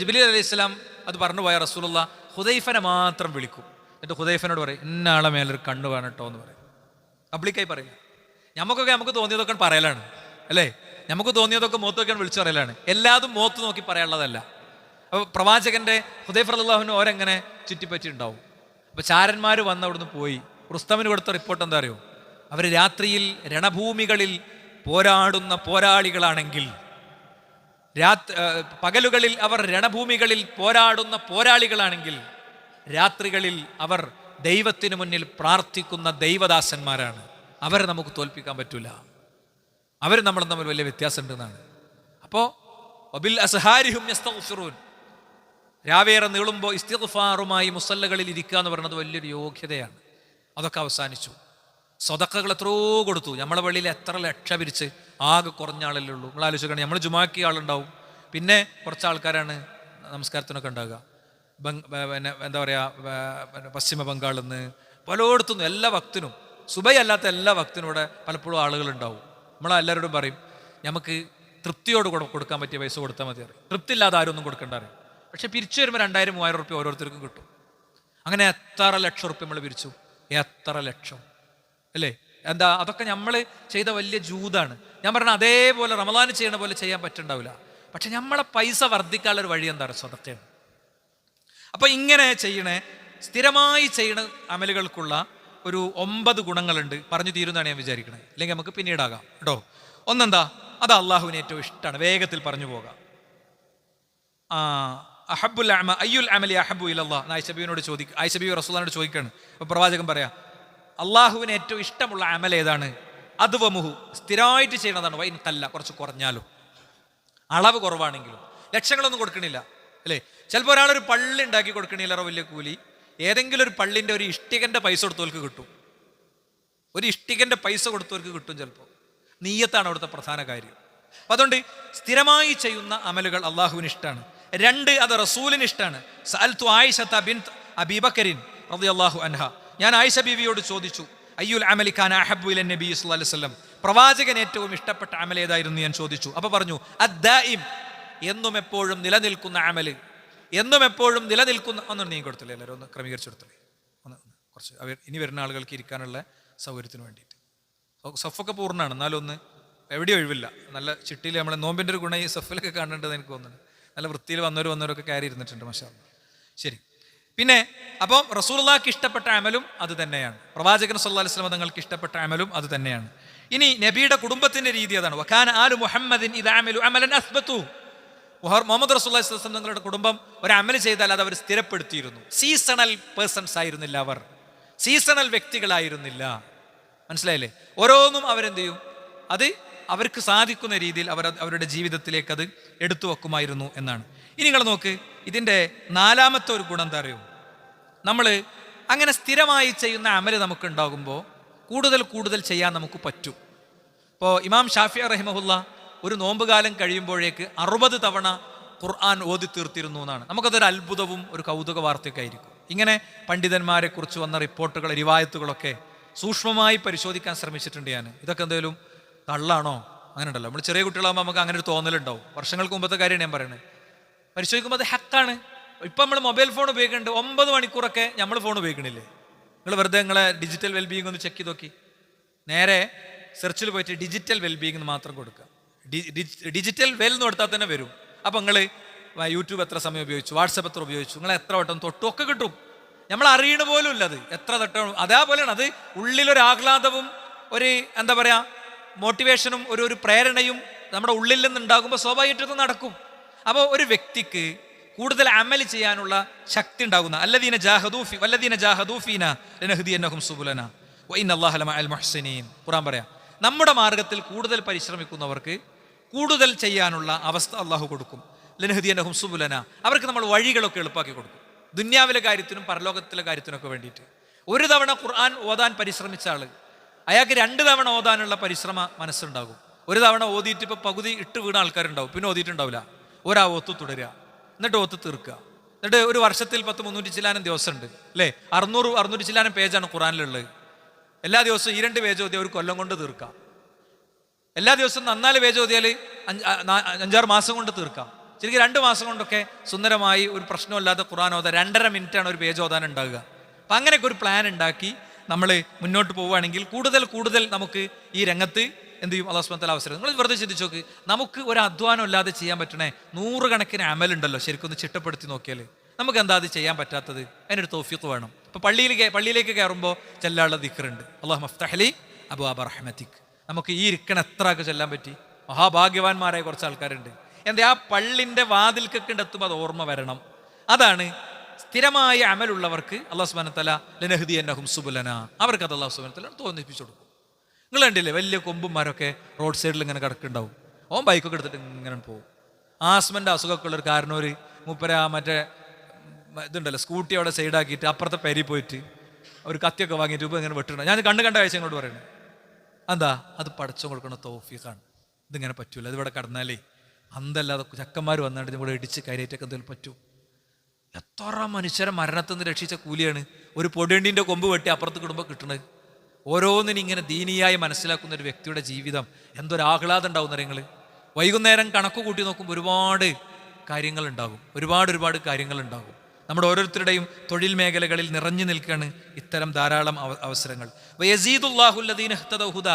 ജിബ്രീൽ അലൈഹി ഇസ്ലാം അത് പറഞ്ഞു പോയ റസൂലുള്ള ഹുദൈഫനെ മാത്രം വിളിക്കും. എന്നിട്ട് ഹുദൈഫനോട് പറയും, ഇന്ന ആളെ മേലൊരു കണ്ണ് വേണം കേട്ടോ എന്ന് പറയും. പബ്ലിക്കായി പറയില്ല. നമുക്ക് തോന്നിയതൊക്കെ പറയലാണ്, അല്ലേ? നമുക്ക് തോന്നിയതൊക്കെ മുഖത്ത് നോക്കിയാണ് വിളിച്ചു പറയലാണ്. എല്ലാതും മുഖത്ത് നോക്കി പറയാനുള്ളതല്ല. അപ്പോൾ പ്രവാചകന്റെ ഹുദൈഫ റളിയല്ലാഹു അൻഹു ഓരെങ്ങനെ ചുറ്റിപ്പറ്റി ഉണ്ടാവും. അപ്പോൾ ചാരന്മാർ വന്ന് അവിടുന്ന് പോയി. റുസ്തമിന് കൊടുത്ത റിപ്പോർട്ട് എന്താ അറിയോ? അവർ രാത്രിയിൽ രണഭൂമികളിൽ പോരാടുന്ന പോരാളികളാണെങ്കിൽ, പകലുകളിൽ അവർ രണഭൂമികളിൽ പോരാടുന്ന പോരാളികളാണെങ്കിൽ, രാത്രികളിൽ അവർ ദൈവത്തിന് മുന്നിൽ പ്രാർത്ഥിക്കുന്ന ദൈവദാസന്മാരാണ്. അവരെ നമുക്ക് തോൽപ്പിക്കാൻ പറ്റൂല. അവർ നമ്മളും തമ്മിൽ വലിയ വ്യത്യാസം ഉണ്ടെന്നാണ്. അപ്പോൾ വബിൽ അസ്ഹാരിഹും യസ്തഗ്ഫിറൂൻ, രാവേറെ നീളുമ്പോൾ ഇസ്തിഗ്ഫാറുമായി മുസല്ലകളിൽ ഇരിക്കുക എന്ന് പറയുന്നത് വലിയൊരു യോഗ്യതയാണ്. അതൊക്കെ അവസാനിച്ചു. സ്വതക്കകൾ എത്രയോ കൊടുത്തു. നമ്മളെ പള്ളിയിൽ എത്ര ലക്ഷം പിരിച്ച് ആകെ കുറഞ്ഞ ആളല്ലേ ഉള്ളൂ. നിങ്ങൾ ആലോചിക്കണം, നമ്മൾ ജുമാക്കി ആളുണ്ടാവും, പിന്നെ കുറച്ച് ആൾക്കാരാണ് നമസ്കാരത്തിനൊക്കെ ഉണ്ടാകുക. പിന്നെ എന്താ പറയുക, പശ്ചിമ ബംഗാളിൽ നിന്ന് പലയിടത്തുനിന്നും എല്ലാ ഭക്തിനും, സുബൈ അല്ലാത്ത എല്ലാ ഭക്തിനും ഇവിടെ പലപ്പോഴും ആളുകളുണ്ടാവും. നമ്മളെല്ലാവരോടും പറയും, നമുക്ക് തൃപ്തിയോട് കൊടുക്കാൻ പറ്റിയ പൈസ കൊടുത്താൽ മതി അറിയും. തൃപ്തി ഇല്ലാതെ ആരും ഒന്നും കൊടുക്കേണ്ട അറിയും. പക്ഷെ പിരിച്ചു വരുമ്പോൾ 2000-3000 റുപ്യ ഓരോരുത്തർക്കും കിട്ടും. അങ്ങനെ എത്ര ലക്ഷം റുപ്യ നമ്മൾ പിരിച്ചു, എത്ര ലക്ഷം, അല്ലേ? എന്താ, അതൊക്കെ നമ്മൾ ചെയ്ത വലിയ ജൂതാണ്. ഞാൻ പറഞ്ഞ അതേപോലെ റമദാൻ ചെയ്യണ പോലെ ചെയ്യാൻ പറ്റുന്നുണ്ടാവില്ല. പക്ഷെ നമ്മളെ പൈസ വർദ്ധിക്കാനുള്ളൊരു വഴി എന്താ പറയുക? സ്വതക്കയാണ്. അപ്പോൾ ഇങ്ങനെ ചെയ്യണേ, സ്ഥിരമായി ചെയ്യണ അമലുകൾക്കുള്ള ഒരു 9 ഗുണങ്ങളുണ്ട്. പറഞ്ഞു തീരുന്നതാണ് ഞാൻ വിചാരിക്കണേ, അല്ലെങ്കിൽ നമുക്ക് പിന്നീടാകാം കേട്ടോ. ഒന്നെന്താ? അത് അള്ളാഹുവിന് ഏറ്റവും ഇഷ്ടമാണ്. വേഗത്തിൽ പറഞ്ഞു പോകാം. അഹബ്ബുൽ അയ്യുൽ അമലി അഹബ്ബു ഇലല്ലാഹ് ആയിഷബിയോട് ആയിഷബി റസൂലിനോട് ചോദിക്കുകയാണ്. അപ്പോൾ പ്രവാചകൻ പറയാം, അള്ളാഹുവിന് ഏറ്റവും ഇഷ്ടമുള്ള അമൽ ഏതാണ്? അദ്വമുഹു, സ്ഥിരമായിട്ട് ചെയ്യണതാണ്. വൈൻ കല്ല, കുറച്ച് കുറഞ്ഞാലും, അളവ് കുറവാണെങ്കിലും. ലക്ഷങ്ങളൊന്നും കൊടുക്കണില്ല, അല്ലേ? ചിലപ്പോൾ ഒരാളൊരു പള്ളി ഉണ്ടാക്കി കൊടുക്കണില്ല വലിയ കൂലി, ഏതെങ്കിലും ഒരു പള്ളിൻ്റെ ഒരു ഇഷ്ടികൻ്റെ പൈസ കൊടുത്തവർക്ക് കിട്ടും. ഒരു ഇഷ്ടികൻ്റെ പൈസ കൊടുത്തവർക്ക് കിട്ടും ചിലപ്പോൾ. നീയത്താണ് അവിടുത്തെ പ്രധാന കാര്യം. അപ്പം അതുകൊണ്ട് സ്ഥിരമായി ചെയ്യുന്ന അമലുകൾ അള്ളാഹുവിന് ഇഷ്ടമാണ്. 2, അത് റസൂലിന് ഇഷ്ടമാണ്. സഅൽതു ആയിഷത ബിൻത് അബീ ബക്കറിൻ റളിയല്ലാഹു അൻഹ, ഞാൻ ആയിഷ ബീവിയോട് ചോദിച്ചു, അയ്യുൽ അമലി കാന അഹബ്ബു ഇലൻ നബി സ്വല്ലല്ലാഹു അലൈഹി വസല്ലം, പ്രവാചകൻ ഏറ്റവും ഇഷ്ടപ്പെട്ട അമൽ ഏതായിരുന്നു ഞാൻ ചോദിച്ചു. അപ്പോൾ പറഞ്ഞു, അദ്ദായിം, എന്നും എപ്പോഴും നിലനിൽക്കുന്ന അമല്, എന്നും എപ്പോഴും നിലനിൽക്കുന്ന. ഒന്നും നീ കൊടുത്തില്ലേ? എല്ലാവരും ഒന്ന് ക്രമീകരിച്ചു കൊടുത്തില്ലേ? കുറച്ച് ഇനി വരുന്ന ആളുകൾക്ക് ഇരിക്കാനുള്ള സൗകര്യത്തിന് വേണ്ടിയിട്ട്. സഫൊക്കെ പൂർണ്ണമാണ്, എന്നാലും ഒന്ന് എവിടെയും ഒഴിവില്ല. നല്ല ചിട്ടിയിൽ നമ്മളെ നോമ്പിൻ്റെ ഒരു ഗുണം ഈ സഫിലൊക്കെ കാണേണ്ടത് എനിക്ക് തോന്നുന്നുണ്ട്. നല്ല വൃത്തിയിൽ വന്നവരൊക്കെ കയറി ഇരുന്നിട്ടുണ്ട്. മാഷാ അല്ലാഹ്. ശരി. പിന്നെ അപ്പം റസൂലുള്ളാഹിക്ക് ഇഷ്ടപ്പെട്ട അമലും അത് തന്നെയാണ്. പ്രവാചകൻ സല്ലല്ലാഹു അലൈഹി വസല്ലം തങ്ങൾക്ക് ഇഷ്ടപ്പെട്ട അമലും അത് തന്നെയാണ്. ഇനി നബിയുടെ കുടുംബത്തിന്റെ രീതി അതാണ്. വകാന ആലു മുഹമ്മദിൻ ഇദാ അമലു അമലൻ അസ്ബതു, മുഹമ്മദ് റസൂലുള്ളാഹി സ്വല്ലല്ലാഹു അലൈഹി വസല്ലം തങ്ങളുടെ കുടുംബം ഒരു അമൽ ചെയ്താൽ അത് അവർ സ്ഥിരപ്പെടുത്തിയിരുന്നു. സീസണൽ പേഴ്സൺസ് ആയിരുന്നില്ല, അവർ സീസണൽ വ്യക്തികളായിരുന്നില്ല. മനസ്സിലായില്ലേ? ഓരോന്നും അവരെന്ത് ചെയ്യും, അത് അവർക്ക് സാധിക്കുന്ന രീതിയിൽ അവരുടെ ജീവിതത്തിലേക്ക് അത് എടുത്തു വെക്കുമായിരുന്നു എന്നാണ്. ഇനി നിങ്ങൾ നോക്ക്, ഇതിൻ്റെ നാലാമത്തെ ഒരു ഗുണം എന്താ അറിയോ? നമ്മൾ അങ്ങനെ സ്ഥിരമായി ചെയ്യുന്ന അമല് നമുക്ക് ഉണ്ടാകുമ്പോൾ കൂടുതൽ കൂടുതൽ ചെയ്യാൻ നമുക്ക് പറ്റും. ഇപ്പോൾ ഇമാം ഷാഫി റഹിമഹുല്ല ഒരു നോമ്പുകാലം കഴിയുമ്പോഴേക്ക് 60 തവണ ഖുർആൻ ഓതി തീർത്തിരുന്നു എന്നാണ്. നമുക്കതൊരു അത്ഭുതവും ഒരു കൗതുക വാർത്തയൊക്കെ ആയിരിക്കും. ഇങ്ങനെ പണ്ഡിതന്മാരെ കുറിച്ച് വന്ന റിപ്പോർട്ടുകൾ, റിവായത്തുകളൊക്കെ സൂക്ഷ്മമായി പരിശോധിക്കാൻ ശ്രമിച്ചിട്ടുണ്ട് ഞാൻ. ഇതൊക്കെ എന്തെങ്കിലും തള്ളാണോ? അങ്ങനെ ഉണ്ടല്ലോ, നമ്മൾ ചെറിയ കുട്ടികളാകുമ്പോൾ നമുക്ക് അങ്ങനെ ഒരു തോന്നലുണ്ടാവും. വർഷങ്ങൾക്ക് മുമ്പത്തെ കാര്യമാണ് ഞാൻ പറയുന്നത്. പരിശോധിക്കുമ്പോൾ അത് ഹക്കാണ്. ഇപ്പം നമ്മൾ മൊബൈൽ ഫോൺ ഉപയോഗിക്കുന്നുണ്ട്, 9 മണിക്കൂറൊക്കെ നമ്മൾ ഫോൺ ഉപയോഗിക്കണില്ലേ? നിങ്ങൾ വെറുതെ നിങ്ങളെ ഡിജിറ്റൽ വെൽബീയിങ് ഒന്ന് ചെക്ക് ചെയ്ത് നോക്കി. നേരെ സെർച്ചിൽ പോയിട്ട് ഡിജിറ്റൽ വെൽബീയിങ് എന്ന് മാത്രം കൊടുക്കുക. ഡിജിറ്റൽ വെൽ എന്ന് കൊടുത്താൽ തന്നെ വരും. അപ്പം നിങ്ങൾ യൂട്യൂബ് എത്ര സമയം ഉപയോഗിച്ചു, വാട്സപ്പ് എത്ര ഉപയോഗിച്ചു, നിങ്ങൾ എത്ര വട്ടം തൊട്ടു ഒക്കെ കിട്ടും. നമ്മൾ അറിയണ പോലും ഇല്ല അത് എത്ര തട്ടം. അതേപോലെയാണ് അത് ഉള്ളിലൊരു ആഹ്ലാദവും ഒരു എന്താ പറയുക മോട്ടിവേഷനും ഒരു പ്രേരണയും നമ്മുടെ ഉള്ളിൽ നിന്നുണ്ടാകുമ്പോൾ സ്വാഭാവികമായിട്ടും നടക്കും. അപ്പോൾ ഒരു വ്യക്തിക്ക് കൂടുതൽ അമൽ ചെയ്യാനുള്ള ശക്തി ഉണ്ടാകുന്ന വല്ലദീന ജാഹദൂ ഫീനാ ലനഹ്ദിയന്നഹും സുബുലനാ വഇന്നല്ലാഹ ലമഅൽ മുഹ്സിനീൻ. ഖുർആൻ പറയാം, നമ്മുടെ മാർഗത്തിൽ കൂടുതൽ പരിശ്രമിക്കുന്നവർക്ക് കൂടുതൽ ചെയ്യാനുള്ള അവസ്ഥ അള്ളാഹു കൊടുക്കും. ലനഹ്ദിയന്നഹും സുബുലനാ, അവർക്ക് നമ്മൾ വഴികളൊക്കെ എളുപ്പമാക്കി കൊടുക്കും. ദുന്യാവിലെ കാര്യത്തിനും പരലോകത്തിലെ കാര്യത്തിനൊക്കെ വേണ്ടിയിട്ട്. ഒരു തവണ ഖുർആൻ ഓതാൻ പരിശ്രമിച്ച ആൾ അയാൾക്ക് 2 തവണ ഓതാനുള്ള പരിശ്രമ മനസ്സുണ്ടാകും. ഒരു തവണ ഓതിയിട്ട് ഇപ്പോൾ പകുതി ഇട്ട് വീണ ആൾക്കാരുണ്ടാവും, പിന്നെ ഓതിയിട്ടുണ്ടാവില്ല. ഒരാവത്ത് തുടരുക, എന്നിട്ട് ഓത്ത് തീർക്കുക. എന്നിട്ട് ഒരു വർഷത്തിൽ 300 ചില്ലാനം ദിവസമുണ്ട് അല്ലേ? 600 ചില്ലാനം പേജാണ് ഖുർആനിലുള്ളത്. എല്ലാ ദിവസവും 2 പേജ് ഓതിയാൽ ഒരു കൊല്ലം കൊണ്ട് തീർക്കാം. എല്ലാ ദിവസവും 4 പേജ് ഓതിയാൽ 5-6 മാസം കൊണ്ട് തീർക്കാം. ശരിക്കും 2 മാസം കൊണ്ടൊക്കെ സുന്ദരമായി ഒരു പ്രശ്നമില്ലാതെ ഖുർആൻ ഓതാൻ 2.5 മിനിറ്റാണ് ഒരു പേജ് ഓതാൻ ഉണ്ടാകുക. അപ്പം അങ്ങനെയൊക്കെ ഒരു പ്ലാൻ ഉണ്ടാക്കി നമ്മൾ മുന്നോട്ട് പോവുകയാണെങ്കിൽ കൂടുതൽ നമുക്ക് ഈ രംഗത്ത് എന്ത് ചെയ്യും അല്ലാഹു സുബ്ഹാനഹു വ തആല അവസരം. നിങ്ങൾ വെറുതെ ചിന്തിച്ച് നോക്ക്, നമുക്ക് ഒരു അധ്വാനം ഇല്ലാതെ ചെയ്യാൻ പറ്റണേ 100 കണക്കിന് അമലുണ്ടല്ലോ. ശരിക്കും ഒന്ന് ചിട്ടപ്പെടുത്തി നോക്കിയാൽ നമുക്ക് എന്താ അത് ചെയ്യാൻ പറ്റാത്തത്? അതിനൊരു തൗഫീഖ് വേണം. ഇപ്പോൾ പള്ളിയിലേക്ക് കയറുമ്പോൾ ചെല്ലാനുള്ള ദിക്റുണ്ട്, അല്ലാഹു മഫ്തഹ്ലി അബ്വാബ റഹ്മതിക്. നമുക്ക് ഈ ഇരിക്കണ എത്ര ആൾക്ക് ചെല്ലാൻ പറ്റി? മഹാഭാഗ്യവാന്മാരായ കുറച്ച് ആൾക്കാരുണ്ട്. എന്താ ആ പള്ളിൻ്റെ വാതിൽക്കൊക്കെ എത്തുമ്പോൾ അത് ഓർമ്മ വരണം. അതാണ് സ്ഥിരമായ അമലുള്ളവർക്ക് അല്ലാഹു സുബ്ഹാനഹു വ തആല ലനഹ്ദിയന്നഹും സുബുലനാ, അവർക്ക് അത് അല്ലാഹു സുബ്ഹാനഹു വ തആല തോന്നിപ്പിച്ചു കൊടുക്കും. നിങ്ങൾ കണ്ടില്ലേ, വലിയ കൊമ്പന്മാരൊക്കെ റോഡ് സൈഡിൽ ഇങ്ങനെ കിടക്കുന്നുണ്ടാവും. ഓൻ ബൈക്കൊക്കെ എടുത്തിട്ട് ഇങ്ങനെ പോകും. ആസ്മൻ്റെ അസുഖമൊക്കെ ഉള്ളൊരു കാരണവർ മൂപ്പര മറ്റേ ഇതുണ്ടല്ലോ സ്കൂട്ടി അവിടെ സൈഡാക്കിയിട്ട് അപ്പുറത്തെ പെരി പോയിട്ട് ഒരു കത്തിയൊക്കെ വാങ്ങിയിട്ട് ഇങ്ങനെ വെട്ടിട്ടുണ്ട്. ഞാൻ കണ്ട കാഴ്ച ഇങ്ങോട്ട് പറയുന്നത് എന്താ, അത് പടച്ചു കൊടുക്കണ തൗഫീഖാണ്. ഇതിങ്ങനെ പറ്റൂല, ഇതിവിടെ കടന്നാലേ അന്തല്ലാതെ ചക്കന്മാർ വന്നിട്ട് ഇവിടെ ഇടിച്ച് കയറിയിട്ടൊക്കെ എന്തെങ്കിലും പറ്റൂ. എത്ര മനുഷ്യരെ മരണത്തിൽ നിന്ന് രക്ഷിച്ച കൂലിയാണ് ഒരു പൊടിയണ്ടീൻ്റെ കൊമ്പ് വെട്ടി അപ്പുറത്ത് കിടുമ്പോൾ കിട്ടണത്. ഓരോന്നിനും ഇങ്ങനെ ദീനിയായി മനസ്സിലാക്കുന്ന ഒരു വ്യക്തിയുടെ ജീവിതം എന്തൊരാഹ്ലാദം ഉണ്ടാവും നിങ്ങൾ. വൈകുന്നേരം കണക്ക് കൂട്ടി നോക്കുമ്പോൾ ഒരുപാട് കാര്യങ്ങളുണ്ടാകും. നമ്മുടെ ഓരോരുത്തരുടെയും തൊഴിൽ മേഖലകളിൽ നിറഞ്ഞു നിൽക്കുകയാണ് ഇത്തരം ധാരാളം അവസരങ്ങൾ. വയസീദുല്ലാഹുല്ലദീന ഇഹ്തദൗ ഹുദാ,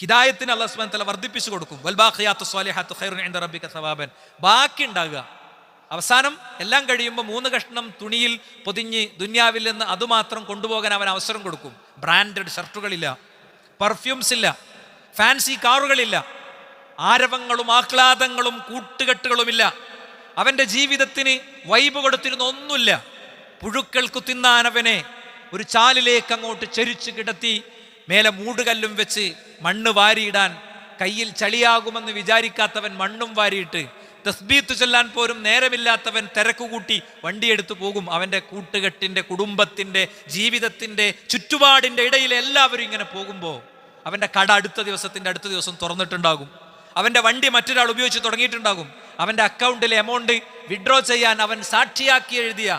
ഹിദായത്തിന് അല്ലാഹു സുബ്ഹാനഹു വ തആല വർദ്ധിപ്പിച്ചു കൊടുക്കും. വൽ ബാഖിയാത്തു സ്വാലിഹാത്തു ഖൈറുൻ ഇൻദ റബ്ബിക സവാബൻ, ബാക്കി ഉണ്ടാകുക. അവസാനം എല്ലാം കഴിയുമ്പോൾ 3 കഷ്ണം തുണിയിൽ പൊതിഞ്ഞ് ദുന്യാവിൽ നിന്ന് അതുമാത്രം കൊണ്ടുപോകാൻ അവൻ അവസരം കൊടുക്കും. ബ്രാൻഡഡ് ഷർട്ടുകളില്ല, പെർഫ്യൂംസ് ഇല്ല, ഫാൻസി കാറുകളില്ല, ആരവങ്ങളും ആഹ്ലാദങ്ങളും കൂട്ടുകെട്ടുകളുമില്ല. അവൻ്റെ ജീവിതത്തിന് വൈബ് കൊടുത്തിരുന്ന ഒന്നുമില്ല. പുഴുക്കൾക്ക് തിന്നാൻ അവനെ ഒരു ചാലിലേക്ക് അങ്ങോട്ട് ചരിച്ചു കിടത്തി മേലെ മൂടുകല്ലും വെച്ച് മണ്ണ് വാരിയിടാൻ കയ്യിൽ ചളിയാകുമെന്ന് വിചാരിക്കാത്തവൻ മണ്ണും വാരിയിട്ട് തസ്ബീത്ത് ചൊല്ലാൻ പോലും നേരമില്ലാത്തവൻ തിരക്കുകൂട്ടി വണ്ടിയെടുത്തു പോകും. അവൻ്റെ കൂട്ടുകെട്ടിൻ്റെ, കുടുംബത്തിൻ്റെ, ജീവിതത്തിൻ്റെ, ചുറ്റുപാടിൻ്റെ ഇടയിൽ എല്ലാവരും ഇങ്ങനെ പോകുമ്പോൾ അവൻ്റെ കട അടുത്ത ദിവസം തുറന്നിട്ടുണ്ടാകും. അവൻ്റെ വണ്ടി മറ്റൊരാൾ ഉപയോഗിച്ച് തുടങ്ങിയിട്ടുണ്ടാകും. അവൻ്റെ അക്കൗണ്ടിലെ എമൗണ്ട് വിഡ്രോ ചെയ്യാൻ അവൻ സാക്ഷിയാക്കി എഴുതിയ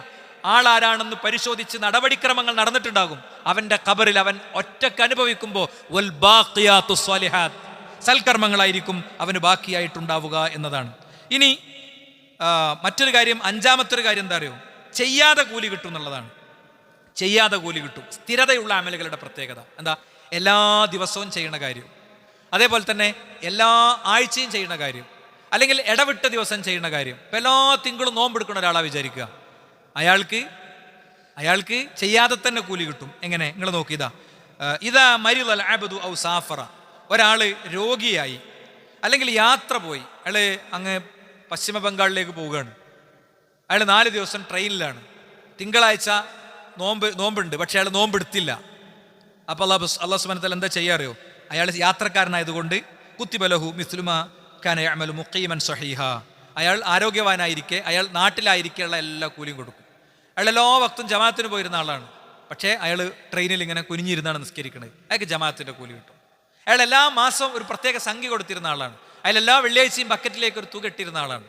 ആളാരാണെന്ന് പരിശോധിച്ച് നടപടിക്രമങ്ങൾ നടന്നിട്ടുണ്ടാകും. അവൻ്റെ ഖബറിൽ അവൻ ഒറ്റക്ക് അനുഭവിക്കുമ്പോൾ വൽ ബാഖിയാത്തു സ്വാലിഹാത്ത്, സൽക്കർമ്മങ്ങളായിരിക്കും അവന് ബാക്കിയായിട്ടുണ്ടാവുക എന്നതാണ്. ഇനി മറ്റൊരു കാര്യം, 5-മത്തൊരു കാര്യം എന്താ അറിയോ? ചെയ്യാതെ കൂലി കിട്ടും എന്നുള്ളതാണ്. ചെയ്യാതെ കൂലി കിട്ടും. സ്ഥിരതയുള്ള അമലുകളുടെ പ്രത്യേകത എന്താ? എല്ലാ ദിവസവും ചെയ്യുന്ന കാര്യം, അതേപോലെ തന്നെ എല്ലാ ആഴ്ചയും ചെയ്യുന്ന കാര്യം, അല്ലെങ്കിൽ ഇടവിട്ട ദിവസം ചെയ്യുന്ന കാര്യം. ഇപ്പം എല്ലാ തിങ്കളും നോമ്പെടുക്കുന്ന ഒരാളാ വിചാരിക്കുക, അയാൾക്ക് ചെയ്യാതെ തന്നെ കൂലി കിട്ടും. എങ്ങനെ? നിങ്ങൾ നോക്കിയതാ, ഇതാ മരിദൽ അബ്ദു ഔ സാഫറ, ഒരാൾ രോഗിയായി അല്ലെങ്കിൽ യാത്ര പോയി, അയാൾ അങ്ങ് പശ്ചിമ ബംഗാളിലേക്ക് പോവുകയാണ്. അയാൾ 4 ദിവസം ട്രെയിനിലാണ്. തിങ്കളാഴ്ച നോമ്പുണ്ട്, പക്ഷെ അയാൾ നോമ്പെടുത്തില്ല. അപ്പോൾ അള്ളാഹു സുബ്ഹാനഹു വ തആല എന്താ ചെയ്യാറിയോ? അയാൾ യാത്രക്കാരനായതുകൊണ്ട് കുത്തിബലഹു മിസ്ലുമ കാന യഅമലു മുഖീമൻ സഹീഹ, അയാൾ ആരോഗ്യവാനായിരിക്കെ, അയാൾ നാട്ടിലായിരിക്കെയുള്ള എല്ലാ കൂലിയും കൊടുക്കും. അയാൾ എല്ലാ വക്തും ജമാഅത്തിന് പോയിരുന്ന ആളാണ്, പക്ഷേ അയാൾ ട്രെയിനിൽ ഇങ്ങനെ കുനിഞ്ഞിരുന്നാണ് നിസ്കരിക്കുന്നത്. അയാൾക്ക് ജമാഅത്തിൻ്റെ കൂലി കിട്ടും. അയാൾ എല്ലാ മാസവും ഒരു പ്രത്യേക സംഖ്യ കൊടുത്തിരുന്ന ആളാണ്. അയാൾ എല്ലാ വെള്ളിയാഴ്ചയും ബക്കറ്റിലേക്ക് ഒരു തുക ഇട്ടിരുന്ന ആളാണ്.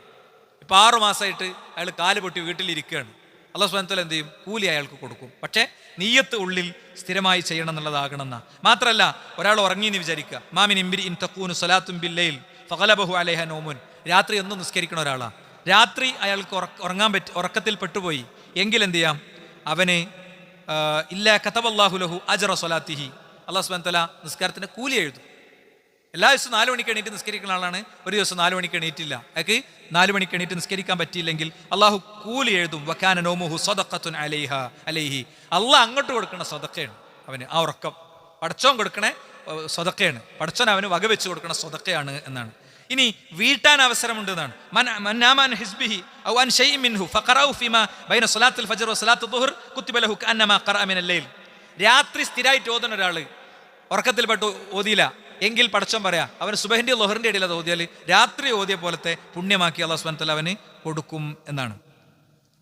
ഇപ്പോൾ 6 മാസമായിട്ട് അയാൾ കാല് പൊട്ടി വീട്ടിലിരിക്കുകയാണ്. അല്ലാഹു സുബ്ഹാനഹു വ തആല എന്ത് ചെയ്യും? കൂലി അയാൾക്ക് കൊടുക്കും. പക്ഷേ നിയ്യത്ത് ഉള്ളിൽ സ്ഥിരമായി ചെയ്യണം എന്നുള്ളതാകണമെന്ന. മാത്രമല്ല, ഒരാൾ ഉറങ്ങി എന്ന് വിചാരിക്കുക. മാമിൻ ഇംബിരിഇൻ തഖൂനു സ്വലാത്തുൻ ബില്ലൈൽ ഫഗലബഹു അലൈഹ നൗമുൻ, രാത്രി ഒന്നും നിസ്കരിക്കണ ഒരാളാണ്. രാത്രി അയാൾക്ക് ഉറക്കത്തിൽ പെട്ടുപോയി എങ്കിൽ എന്ത് ചെയ്യാം? അവന് ഇല്ലാ കതബല്ലാഹു ലഹു അജ്റ സ്വലാത്തിഹി, അല്ലാഹു സുബ്ഹാനഹു വ തആല നിസ്കാരത്തിൻ്റെ കൂലി എഴുതും. എല്ലാ ദിവസവും 4 മണിക്ക് എണീറ്റ് നിസ്കരിക്കുന്ന ആളാണ്, ഒരു ദിവസം 4 മണിക്ക് എണീറ്റില്ല, അയാൾക്ക് 4 മണിക്ക് എണീറ്റ് നിസ്കരിക്കാൻ പറ്റിയില്ലെങ്കിൽ അള്ളാഹു കൂലി എഴുതും. വകാന നൗമുഹു സദഖത്തുൻ അലൈഹി, അള്ളാഹ് അങ്ങോട്ട് കൊടുക്കുന്ന സദഖയാണ് അവന്. ആ ഉറക്കം പടച്ചോൻ കൊടുക്കണേ സദഖയാണ്, പടച്ചോൻ അവന് വകവെച്ച് കൊടുക്കണ സദഖയാണ് എന്നാണ്. ഇനി വീട്ടാൻ അവസരമുണ്ട് എന്നാണ്. രാത്രി സ്ഥിരമായിട്ട് ഓതുന്ന ഒരാൾ ഉറക്കത്തിൽപ്പെട്ട് ഓതിയില്ല എങ്കിൽ പടച്ചോൻ പറയാ അവന് സുബഹിന്റെ ലൊഹറിന്റെ ഇടയിൽ അത് ഓതിയാൽ രാത്രി ഓതിയ പോലത്തെ പുണ്യമാക്കി അല്ലാഹു സുബ്ഹാനഹു വ തആല അവന് കൊടുക്കും എന്നാണ്.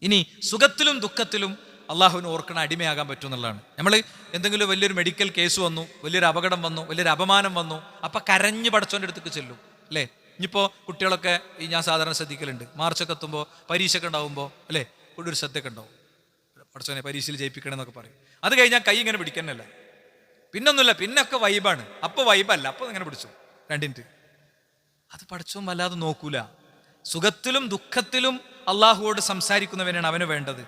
ഇനി സുഖത്തിലും ദുഃഖത്തിലും അള്ളാഹുവിന് ഓർക്കണ അടിമയാകാൻ പറ്റും എന്നുള്ളതാണ്. നമ്മൾ എന്തെങ്കിലും വലിയൊരു മെഡിക്കൽ കേസ് വന്നു, വലിയൊരു അപകടം വന്നു, വലിയൊരു അപമാനം വന്നു, അപ്പം കരഞ്ഞ് പടച്ചോൻ്റെ അടുത്തേക്ക് ചെല്ലും അല്ലേ. ഇനിയിപ്പോൾ കുട്ടികളൊക്കെ ഞാൻ സാധാരണ ശ്രദ്ധിക്കലുണ്ട്, മാർച്ചൊക്കെ എത്തുമ്പോൾ പരീക്ഷയൊക്കെ ഉണ്ടാവുമ്പോൾ അല്ലേ ഒരു ശ്രദ്ധയൊക്കെ ഉണ്ടാവും, പടച്ചോനെ പരീക്ഷയിൽ ജയിപ്പിക്കണമെന്നൊക്കെ പറയും. അത് കഴിഞ്ഞാൽ കൈ ഇങ്ങനെ പിടിക്കാനല്ല, പിന്നൊന്നുമില്ല, പിന്നൊക്കെ വൈബാണ്. അപ്പോൾ വൈബല്ല, അപ്പോൾ ഇങ്ങനെ പിടിച്ചു 2 മിനിറ്റ്. അത് പടച്ചോൻ വല്ലാതെ നോക്കൂല. സുഖത്തിലും ദുഃഖത്തിലും അള്ളാഹുവോട് സംസാരിക്കുന്നവനാണ് അവന് വേണ്ടത്.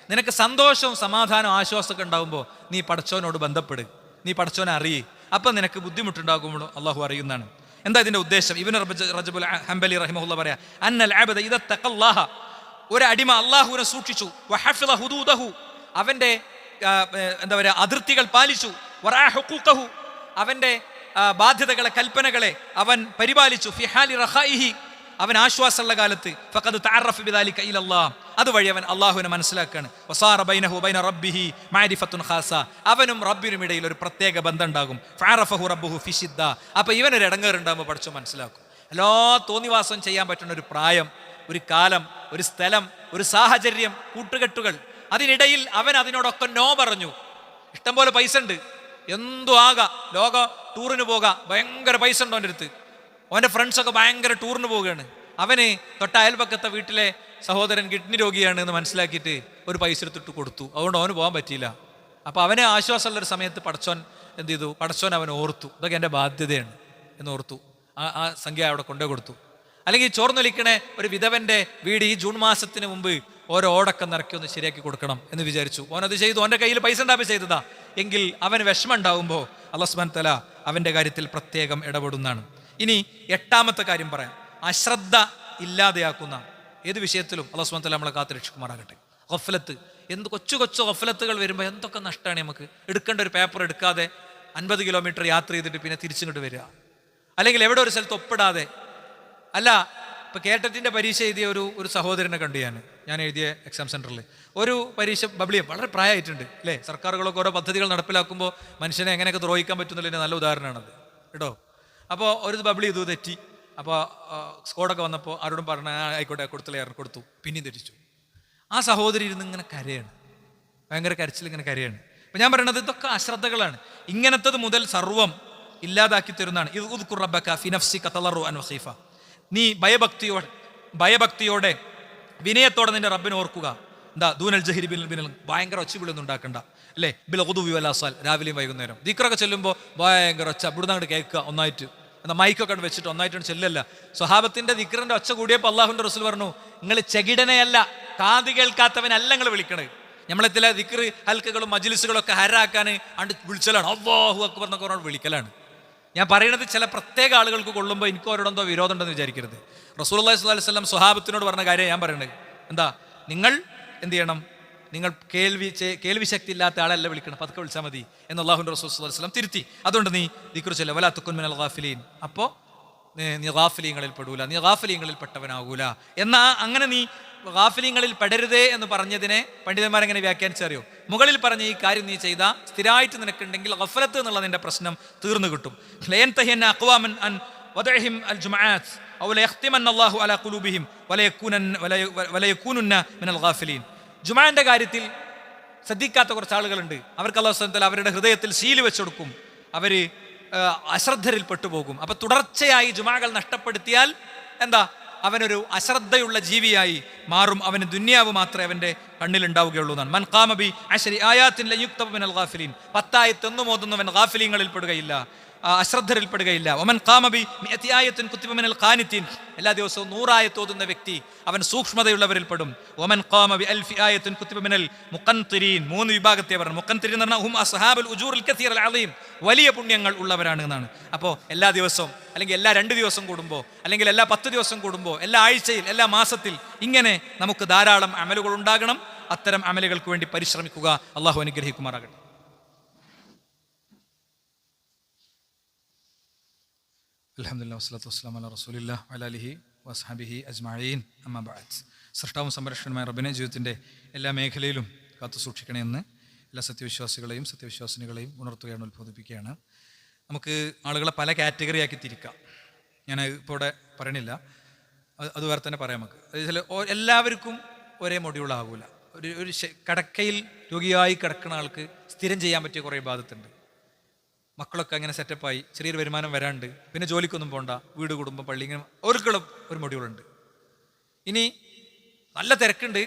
നിനക്ക് സന്തോഷവും സമാധാനവും ആശ്വാസമൊക്കെ ഉണ്ടാകുമ്പോൾ നീ പടച്ചോനോട് ബന്ധപ്പെടുക, നീ പടച്ചോനെ അറിയേ. അപ്പം നിനക്ക് ബുദ്ധിമുട്ടുണ്ടാകുമ്പോഴും അള്ളാഹു അറിയുന്നതാണ്. എന്താ ഇതിന്റെ ഉദ്ദേശം? ഇബ്നു റജബുൽ ഹംബലി റഹിമഹുല്ലാ പറയാ, അന്നൽ അബ്ദ ഇദ തഖല്ലാഹ, ഒരു അടിമ അള്ളാഹുവിനെ സൂക്ഷിച്ചു, വഹഫിള ഹുദൂദഹു, അവന്റെ എന്താ പറയുക അതിർത്തികൾ പാലിച്ചു, വറഅ ഹുഖൂഖഹു, അവന്റെ ബാധ്യതകളെ കൽപ്പനകളെ അവൻ പരിപാലിച്ചു, ഫി ഹാലി റഖായിഹി, അവൻ ആശ്വാസമുള്ള കാലത്ത്, ഫഖദ് തഅറഫ ബിദാലിക ഇലല്ലാഹ്, അതുവഴി അവൻ അള്ളാഹുവിനെ മനസ്സിലാക്കാണ്. വസാറ ബൈനഹു ബൈന റബ്ബിഹി മഅരിഫത്തുൻ ഖാസ, അവനും റബ്ബിനും ഇടയിൽ ഒരു പ്രത്യേക ബന്ധം ഉണ്ടാകും. ഫഅറഫഹു റബ്ബുഹു ഫി ശിദ്ദ, അപ്പോൾ ഇവനൊരു ഇടങ്ങേറുണ്ടാകുമ്പോൾ പഠിച്ചു മനസ്സിലാക്കും. എല്ലാ തോന്നിവാസം ചെയ്യാൻ പറ്റുന്ന ഒരു പ്രായം, ഒരു കാലം, ഒരു സ്ഥലം, ഒരു സാഹചര്യം, കൂട്ടുകെട്ടുകൾ, അതിനിടയിൽ അവൻ അതിനോടൊക്കെ നോ പറഞ്ഞു. ഇഷ്ടം പോലെ പൈസ ഉണ്ട്, എന്തു ആകാം, ലോക ടൂറിന് പോകാം, ഭയങ്കര പൈസ ഉണ്ടോ അവൻ്റെ അടുത്ത്, അവൻ്റെ ഫ്രണ്ട്സൊക്കെ ഭയങ്കര ടൂറിന് പോവുകയാണ്, അവന് തൊട്ട അയൽപക്കത്തെ വീട്ടിലെ സഹോദരൻ കിഡ്നി രോഗിയാണ് എന്ന് മനസ്സിലാക്കിയിട്ട് ഒരു പൈസ എടുത്തിട്ട് കൊടുത്തു, അതുകൊണ്ട് അവന് പോകാൻ പറ്റിയില്ല. അപ്പോൾ അവനെ ആശ്വാസമുള്ളൊരു സമയത്ത് പടച്ചോൻ എന്ത് ചെയ്തു? പടച്ചോൻ അവൻ ഓർത്തു, ഇതൊക്കെ എൻ്റെ ബാധ്യതയാണ് എന്ന് ഓർത്തു, ആ സംഖ്യ അവിടെ കൊണ്ടേ കൊടുത്തു. അല്ലെങ്കിൽ ചോർന്നൊലിക്കണേ ഒരു വിധവന്റെ വീട് ഈ ജൂൺ മാസത്തിന് മുമ്പ് ഓരോ ഓടക്കം നിറക്കി ഒന്ന് ശരിയാക്കി കൊടുക്കണം എന്ന് വിചാരിച്ചു. ഓനത് ചെയ്തു, അവൻ്റെ കയ്യിൽ പൈസ ഉണ്ടാക്കി ചെയ്തതാ. എങ്കിൽ അവന് വിഷമം ഉണ്ടാവുമ്പോൾ അല്ലാഹു സുബ്ഹാനഹു വ തആല അവൻ്റെ കാര്യത്തിൽ പ്രത്യേകം ഇടപെടുന്നതാണ്. ഇനി 8ാമത്തെ കാര്യം പറയാം, അശ്രദ്ധ ഇല്ലാതെയാക്കുന്ന ഏത് വിഷയത്തിലും അല്ലാഹു സുബ്ഹാനഹു വ തആല നമ്മളെ കാത്ത് രക്ഷിക്കുമാറാകട്ടെ. ഗഫലത്ത്, എന്ത് കൊച്ചു കൊച്ചു ഗഫലത്തുകൾ വരുമ്പോൾ എന്തൊക്കെ നഷ്ടമാണ് നമുക്ക്. എടുക്കേണ്ട ഒരു പേപ്പർ എടുക്കാതെ 50 കിലോമീറ്റർ യാത്ര ചെയ്തിട്ട് പിന്നെ തിരിച്ചിങ്ങോട്ട് വരിക, അല്ലെങ്കിൽ എവിടെ ഒരു സ്ഥലത്ത് ഒപ്പിടാതെ. അല്ല, ഇപ്പോൾ കേട്ടറ്റിൻ്റെ പരീക്ഷ എഴുതിയ ഒരു സഹോദരനെ കണ്ടു ഞാൻ എഴുതിയ എക്സാം സെൻറ്ററിൽ. ഒരു പരീക്ഷ ബബ്ലിയം, വളരെ പ്രായമായിട്ടുണ്ട് അല്ലേ. സർക്കാരുകളൊക്കെ ഓരോ പദ്ധതികൾ നടപ്പിലാക്കുമ്പോൾ മനുഷ്യനെ എങ്ങനെയൊക്കെ ദ്രോഹിക്കാൻ പറ്റുന്നതിൻ്റെ നല്ല ഉദാഹരണമാണത് കേട്ടോ. അപ്പോൾ ഒരു ബബ്ലി ഇത് തെറ്റി, അപ്പോൾ സ്കോഡൊക്കെ വന്നപ്പോൾ ആരോടും പറഞ്ഞ ആയിക്കോട്ടെ കൊടുത്തു, പിന്നെയും തെറ്റിച്ചു. ആ സഹോദരി ഇരുന്ന് ഇങ്ങനെ കരയാണ്, ഭയങ്കര കരച്ചിൽ ഇങ്ങനെ കരയാണ്. അപ്പം ഞാൻ പറയണത് ഇതൊക്കെ അശ്രദ്ധകളാണ്. ഇങ്ങനത്തത് മുതൽ സർവ്വം ഇല്ലാതാക്കി തരുന്നതാണ്. ഉദ്കുർ റബ്ബക ഫി നഫ്സിക തളറുഅൻ വഖീഫ, നീ ഭയഭക്തിയോടെ വിനയത്തോടെ നിന്റെ റബ്ബിനെ ഓർക്കുക. എന്താ ദൂനൽ ജഹിരി ബിൽ, ഭയങ്കര ഒച്ചവിളിയൊന്നും ഉണ്ടാക്കണ്ട അല്ലേ. ബിൽ ഖുദുവി വൽ ആസാൽ, രാവിലെയും വൈകുന്നേരം. ദിക്റൊക്കെ ചെല്ലുമ്പോൾ ഭയങ്കര ഒച്ച, ഇവിടുന്ന് അങ്ങോട്ട് കേൾക്കുക ഒന്നായിട്ട്, എന്നാൽ മൈക്കൊക്കെ വെച്ചിട്ട് ഒന്നായിട്ടാണ് ചെല്ലല്ല. സ്വഹാബത്തിന്റെ ദിക്റിന്റെ ഒച്ച കൂടിയപ്പോൾ അള്ളാഹുവിന്റെ റസൂൽ പറഞ്ഞു, നിങ്ങൾ ചെകിടനെയല്ല, കാത് കേൾക്കാത്തവനല്ല നിങ്ങൾ വിളിക്കണത്. നമ്മളെ ചില ദിക്റ് ഹൽക്കകളും മജ്ലിസുകളും ഒക്കെ ഹരാക്കാൻ അണ്ട് വിളിച്ചലാണ്, അല്ലാഹു അക്ബർ എന്നൊക്കെ പറഞ്ഞാൽ വിളിക്കലാണ്. ഞാൻ പറയുന്നത് ചില പ്രത്യേക ആളുകൾക്ക് കൊള്ളുമ്പോൾ എനിക്ക് അവരോടെന്തോ വിരോധം ഉണ്ടെന്ന് വിചാരിക്കരുത്. റസൂലുള്ളാഹി സ്വല്ലല്ലാഹു അലൈഹി വസല്ലം സ്വഹാബത്തിനോട് പറഞ്ഞ കാര്യം ഞാൻ പറയുന്നത്. എന്താ, നിങ്ങൾ എന്ത് ചെയ്യണം? നിങ്ങൾ കേൾവി ശക്തി ഇല്ലാത്ത ആളല്ല വിളിക്കണം, പതുക്കെ വിളിച്ചാൽ മതി എന്ന് അല്ലാഹുവിൻ്റെ റസൂൽ സ്വല്ലല്ലാഹു അലൈഹി വസല്ലം തിരുത്തി. അതുകൊണ്ട് നീ ദിക്ർ ചൊല്ലുക, വലാ തകുൻ മിനൽ ഗാഫിലീൻ. അപ്പോൾ നീ ഗാഫിലീങ്ങളിൽ പെടൂല, നീ ഗാഫിലീങ്ങളിൽ പെട്ടവനാകൂല. എന്നാ അങ്ങനെ നീ ഗാഫിലീങ്ങളിൽ പെടരുതേ എന്ന് പറഞ്ഞതിനെ പണ്ഡിതന്മാരെങ്ങനെ വ്യാഖ്യാനിച്ചറിയോ? മുകളിൽ പറഞ്ഞ ഈ കാര്യം നീ ചെയ്ത സ്ഥിരമായിട്ട് നിനക്കുണ്ടെങ്കിൽ ഗഫലത്ത് എന്നുള്ള നിന്റെ പ്രശ്നം തീർന്നു കിട്ടും. ജുമാന്റെ കാര്യത്തിൽ ശ്രദ്ധിക്കാത്ത കുറച്ച് ആളുകളുണ്ട്. അവർക്ക് അല്ലാഹു സുബ്ഹാനഹു വ തആല അവരുടെ ഹൃദയത്തിൽ സീല് വെച്ചെടുക്കും. അവര് അശ്രദ്ധരിൽ പെട്ടുപോകും. അപ്പൊ തുടർച്ചയായി ജുമാകൾ നഷ്ടപ്പെടുത്തിയാൽ എന്താ, അവനൊരു അശ്രദ്ധയുള്ള ജീവിയായി മാറും. അവന് ദുന്യാവ് മാത്രമേ അവന്റെ കണ്ണിൽ ഉണ്ടാവുകയുള്ളൂ എന്നാണ്. മൻ ഖാമ ബി അശ്രി ആയാത്തിൻ ല യുക്തബ മിനൽ ഗാഫിലീൻ. 10 ആയത്ത് ഒന്നും ഓതുന്നവൻ ഗാഫിലീങ്ങളിൽ പെടുകയില്ല, അശ്രദ്ധരിൽ പെടുകയില്ല. വമൻ ഖാമ ബി മിഅതി ആയത്തിൻ കുതിബ മിനൽ ഖാനിതീൻ. എല്ലാ ദിവസവും 100 ആയത്ത് ഓതുന്ന വ്യക്തി അവൻ സൂക്ഷ്മതയുള്ളവരിൽ പെടും. വമൻ ഖാമ ബി അൽഫി ആയത്തിൻ കുതിബ മിനൽ മുഖൻതിരീൻ. 3 വിഭാഗത്തെ പറഞ്ഞു. മുഖൻതിരീൻ എന്ന് പറഞ്ഞാൽ ഹും അസ്ഹാബുൽ ഉജൂറിൽ കസീറൽ അളീം, വലിയ പുണ്യങ്ങൾ ഉള്ളവരാണ് എന്നാണ്. അപ്പോൾ എല്ലാ ദിവസവും, അല്ലെങ്കിൽ എല്ലാ 2 ദിവസം കൂടുമ്പോൾ, അല്ലെങ്കിൽ എല്ലാ 10 ദിവസം കൂടുമ്പോൾ, എല്ലാ ആഴ്ചയിൽ, എല്ലാ മാസത്തിൽ ഇങ്ങനെ നമുക്ക് ധാരാളം അമലുകൾ ഉണ്ടാകണം. അത്തരം അമലുകൾക്ക് വേണ്ടി പരിശ്രമിക്കുക. അള്ളാഹു അനുഗ്രഹിക്കുമാറാകട്ടെ. അൽഹംദുലില്ലാഹി വസ്സലാത്തു വസ്സലാമു അലാ റസൂലില്ലാഹി വഅലാ ആലിഹി വസ്ഹബിഹി അജ്മഈൻ. അമ്മാ ബഅദ്. സൃഷ്ടാവും സംരക്ഷകനുമായ റബ്ബിനെ ജീവിതത്തിൻ്റെ എല്ലാ മേഖലയിലും കാത്തു സൂക്ഷിക്കണമെന്ന് എല്ലാ സത്യവിശ്വാസികളെയും സത്യവിശ്വാസിനികളെയും ഉണർത്തുകയാണ്, ഉത്ബോധിപ്പിക്കുകയാണ്. നമുക്ക് ആളുകളെ പല കാറ്റഗറിയാക്കി തിരിക്കാം. ഞാൻ ഇപ്പോൾ ഇവിടെ പറയണില്ല, അത് വേറെ തന്നെ പറയാം. നമുക്ക് ചില എല്ലാവർക്കും ഒരേ മൊഡ്യൂളാകൂല. ഒരു കിടക്കയിൽ രോഗിയായി കിടക്കുന്ന ആൾക്ക് സ്ഥിരം ചെയ്യാൻ പറ്റിയ കുറേ ഇബാദത്തുണ്ട്. മക്കളൊക്കെ അങ്ങനെ സെറ്റപ്പായി, ചെറിയൊരു വരുമാനം വരാണ്ട്, പിന്നെ ജോലിക്കൊന്നും പോകണ്ട, വീട് കുടുംബം പള്ളി, ഇങ്ങനെ അവർക്കുള്ള ഒരു മൊഡ്യൂളുണ്ട്. ഇനി നല്ല തിരക്കുണ്ട്,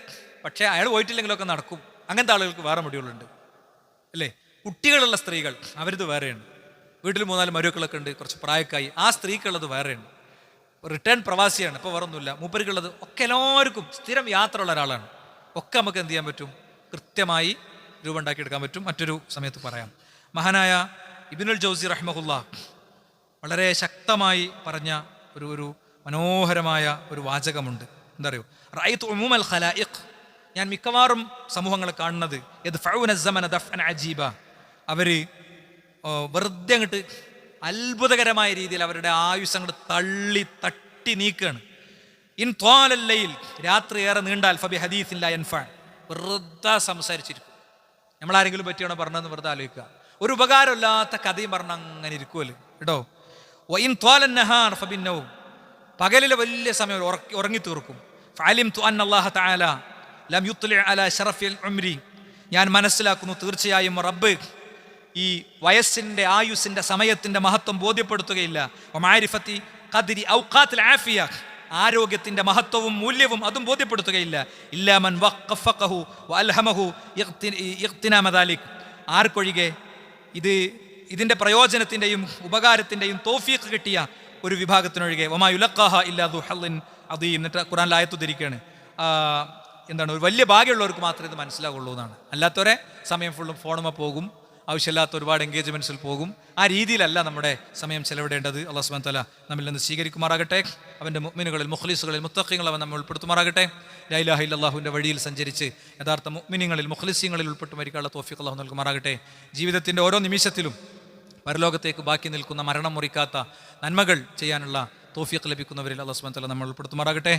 പക്ഷേ അയാൾ പോയിട്ടില്ലെങ്കിലൊക്കെ നടക്കും, അങ്ങനത്തെ ആളുകൾക്ക് വേറെ മൊഡ്യൂളുണ്ട് അല്ലേ. കുട്ടികളുള്ള സ്ത്രീകൾ അവരിത് വേറെയാണ്. വീട്ടിൽ 3-4 മരുമക്കളൊക്കെ ഉണ്ട്, കുറച്ച് പ്രായക്കായി, ആ സ്ത്രീക്കുള്ളത് വേറെയാണ്. റിട്ടേൺ പ്രവാസിയാണ്, ഇപ്പോൾ വേറെ ഒന്നുമില്ല. മൂപ്പർക്കുള്ളത് ഒക്കെ എല്ലാവർക്കും സ്ഥിരം യാത്ര ഉള്ള ഒരാളാണ്. ഒക്കെ നമുക്ക് എന്ത് ചെയ്യാൻ പറ്റും, കൃത്യമായി രൂപം ഉണ്ടാക്കിയെടുക്കാൻ പറ്റും. മറ്റൊരു സമയത്ത് പറയാം. മഹാനായ ഇബ്നുൽ ജൗസി റഹ്മഹുല്ലാ വളരെ ശക്തമായി പറഞ്ഞ ഒരു മനോഹരമായ ഒരു വാചകമുണ്ട്. എന്താ അറിയോ? റഅയ്തു ഉമൂമൽ ഖലായിഖ്, ഞാൻ മിക്കവാറും സമൂഹങ്ങളെ കാണുന്നത് യദ്ഫഉന അസ്സമന ദഫ്അൻ അജീബ, അവര് വെറുതെ അങ്ങോട്ട് അത്ഭുതകരമായ രീതിയിൽ അവരുടെ ആയുസ് അങ്ങോട്ട് തട്ടി നീക്കുകയാണ്. ഇൻ ത്വാലൽ ലൈൽ, രാത്രി ഏറെ നീണ്ടാൽ ഫബി ഹദീസിൻ ലാ യൻഫഅ, വെറുതെ സംസാരിച്ചിരിക്കും. നമ്മളാരെങ്കിലും പറ്റിയാണോ പറഞ്ഞതെന്ന് വെറുതെ ആലോചിക്കുക. ഒരു ഉപകാരമില്ലാത്ത കഥയും പറഞ്ഞ് അങ്ങനെ ഇരിക്കുമല്ലോ കേട്ടോ. വഇൻ ത്വാലൻ നഹാർ ഫബിൻ നൗം, പകലിലെ വലിയ സമയം ഉറങ്ങി തീർക്കും. ഫഅലിംതു അന്ന അല്ലാഹ തആല ലം യുത്ലി അലാ ശറഫിൽ ഉംരി, ഞാൻ മനസ്സിലാക്കുന്നു തീർച്ചയായും റബ്ബ് ഈ വയസ്സിൻ്റെ ആയുസിൻ്റെ സമയത്തിൻ്റെ മഹത്വം ബോധ്യപ്പെടുത്തുകയില്ല. വമാരിഫത്തി ഖദ്രി ഔഖാത്തിൽ ആഫിയ, ആരോഗ്യത്തിൻ്റെ മഹത്വവും മൂല്യവും അതും ബോധ്യപ്പെടുത്തുകയില്ല. ഇല്ലാ മൻ വഖഫഖഹു വഅൽഹമഹു ഇഖ്തിനാമ ദാലിക്, ആർക്കൊഴികെ ഇതിൻ്റെ പ്രയോജനത്തിൻ്റെയും ഉപകാരത്തിൻ്റെയും തൗഫീഖ് കിട്ടിയ ഒരു വിഭാഗത്തിനൊഴികെ. വമാ യുലഖാഹ ഇല്ലാ ദു ഹള്ളിൻ അദീം. എന്നിട്ട് ഖുർആനിൽ ആയത്ത് ഉദ്ധരിക്കുകയാണ്, എന്താണ്, ഒരു വലിയ ഭാഗ്യമുള്ളവർക്ക് മാത്രമേ ഇത് മനസ്സിലാവുള്ളൂ എന്നാണ്. അല്ലാത്തവരെ സമയം ഫുള്ളും ഫോണുമേ പോകും, ആവശ്യമില്ലാത്ത ഒരുപാട് എൻഗേജ്മെൻറ്റ്സിൽ പോകും. ആ രീതിയിലല്ല നമ്മുടെ സമയം ചെലവിടേണ്ടത്. അല്ലാഹു സുബ്ഹാനഹു വ തആല നമ്മിൽ നിന്ന് സ്വീകരിക്കുമാറാകട്ടെ. അവൻ്റെ മുഅ്മിനുകളിൽ മുഖ്ലിസുകളിൽ മുത്തഖീങ്ങളിൽ അവൻ നമ്മെ ഉൾപ്പെടുത്തുമാറാകട്ടെ. ലാ ഇലാഹ ഇല്ലല്ലാഹുവിൻ്റെ വഴിയിൽ സഞ്ചരിച്ച് യഥാർത്ഥ മുഅ്മിനീങ്ങളിൽ മുഖ്ലിസീങ്ങളിൽ ഉൾപ്പെട്ട് മരിക്കാനുള്ള തൗഫീഖ് അല്ലാഹു നൽകുമാറാകട്ടെ. ജീവിതത്തിൻ്റെ ഓരോ നിമിഷത്തിലും പരലോകത്തേക്ക് ബാക്കി നിൽക്കുന്ന മരണം മുറിക്കാത്ത നന്മകൾ ചെയ്യാനുള്ള തൗഫീഖ് ലഭിക്കുന്നവരിൽ അല്ലാഹു സുബ്ഹാനഹു വ തആല നമ്മൾ ഉൾപ്പെടുത്തുമാറാകട്ടെ.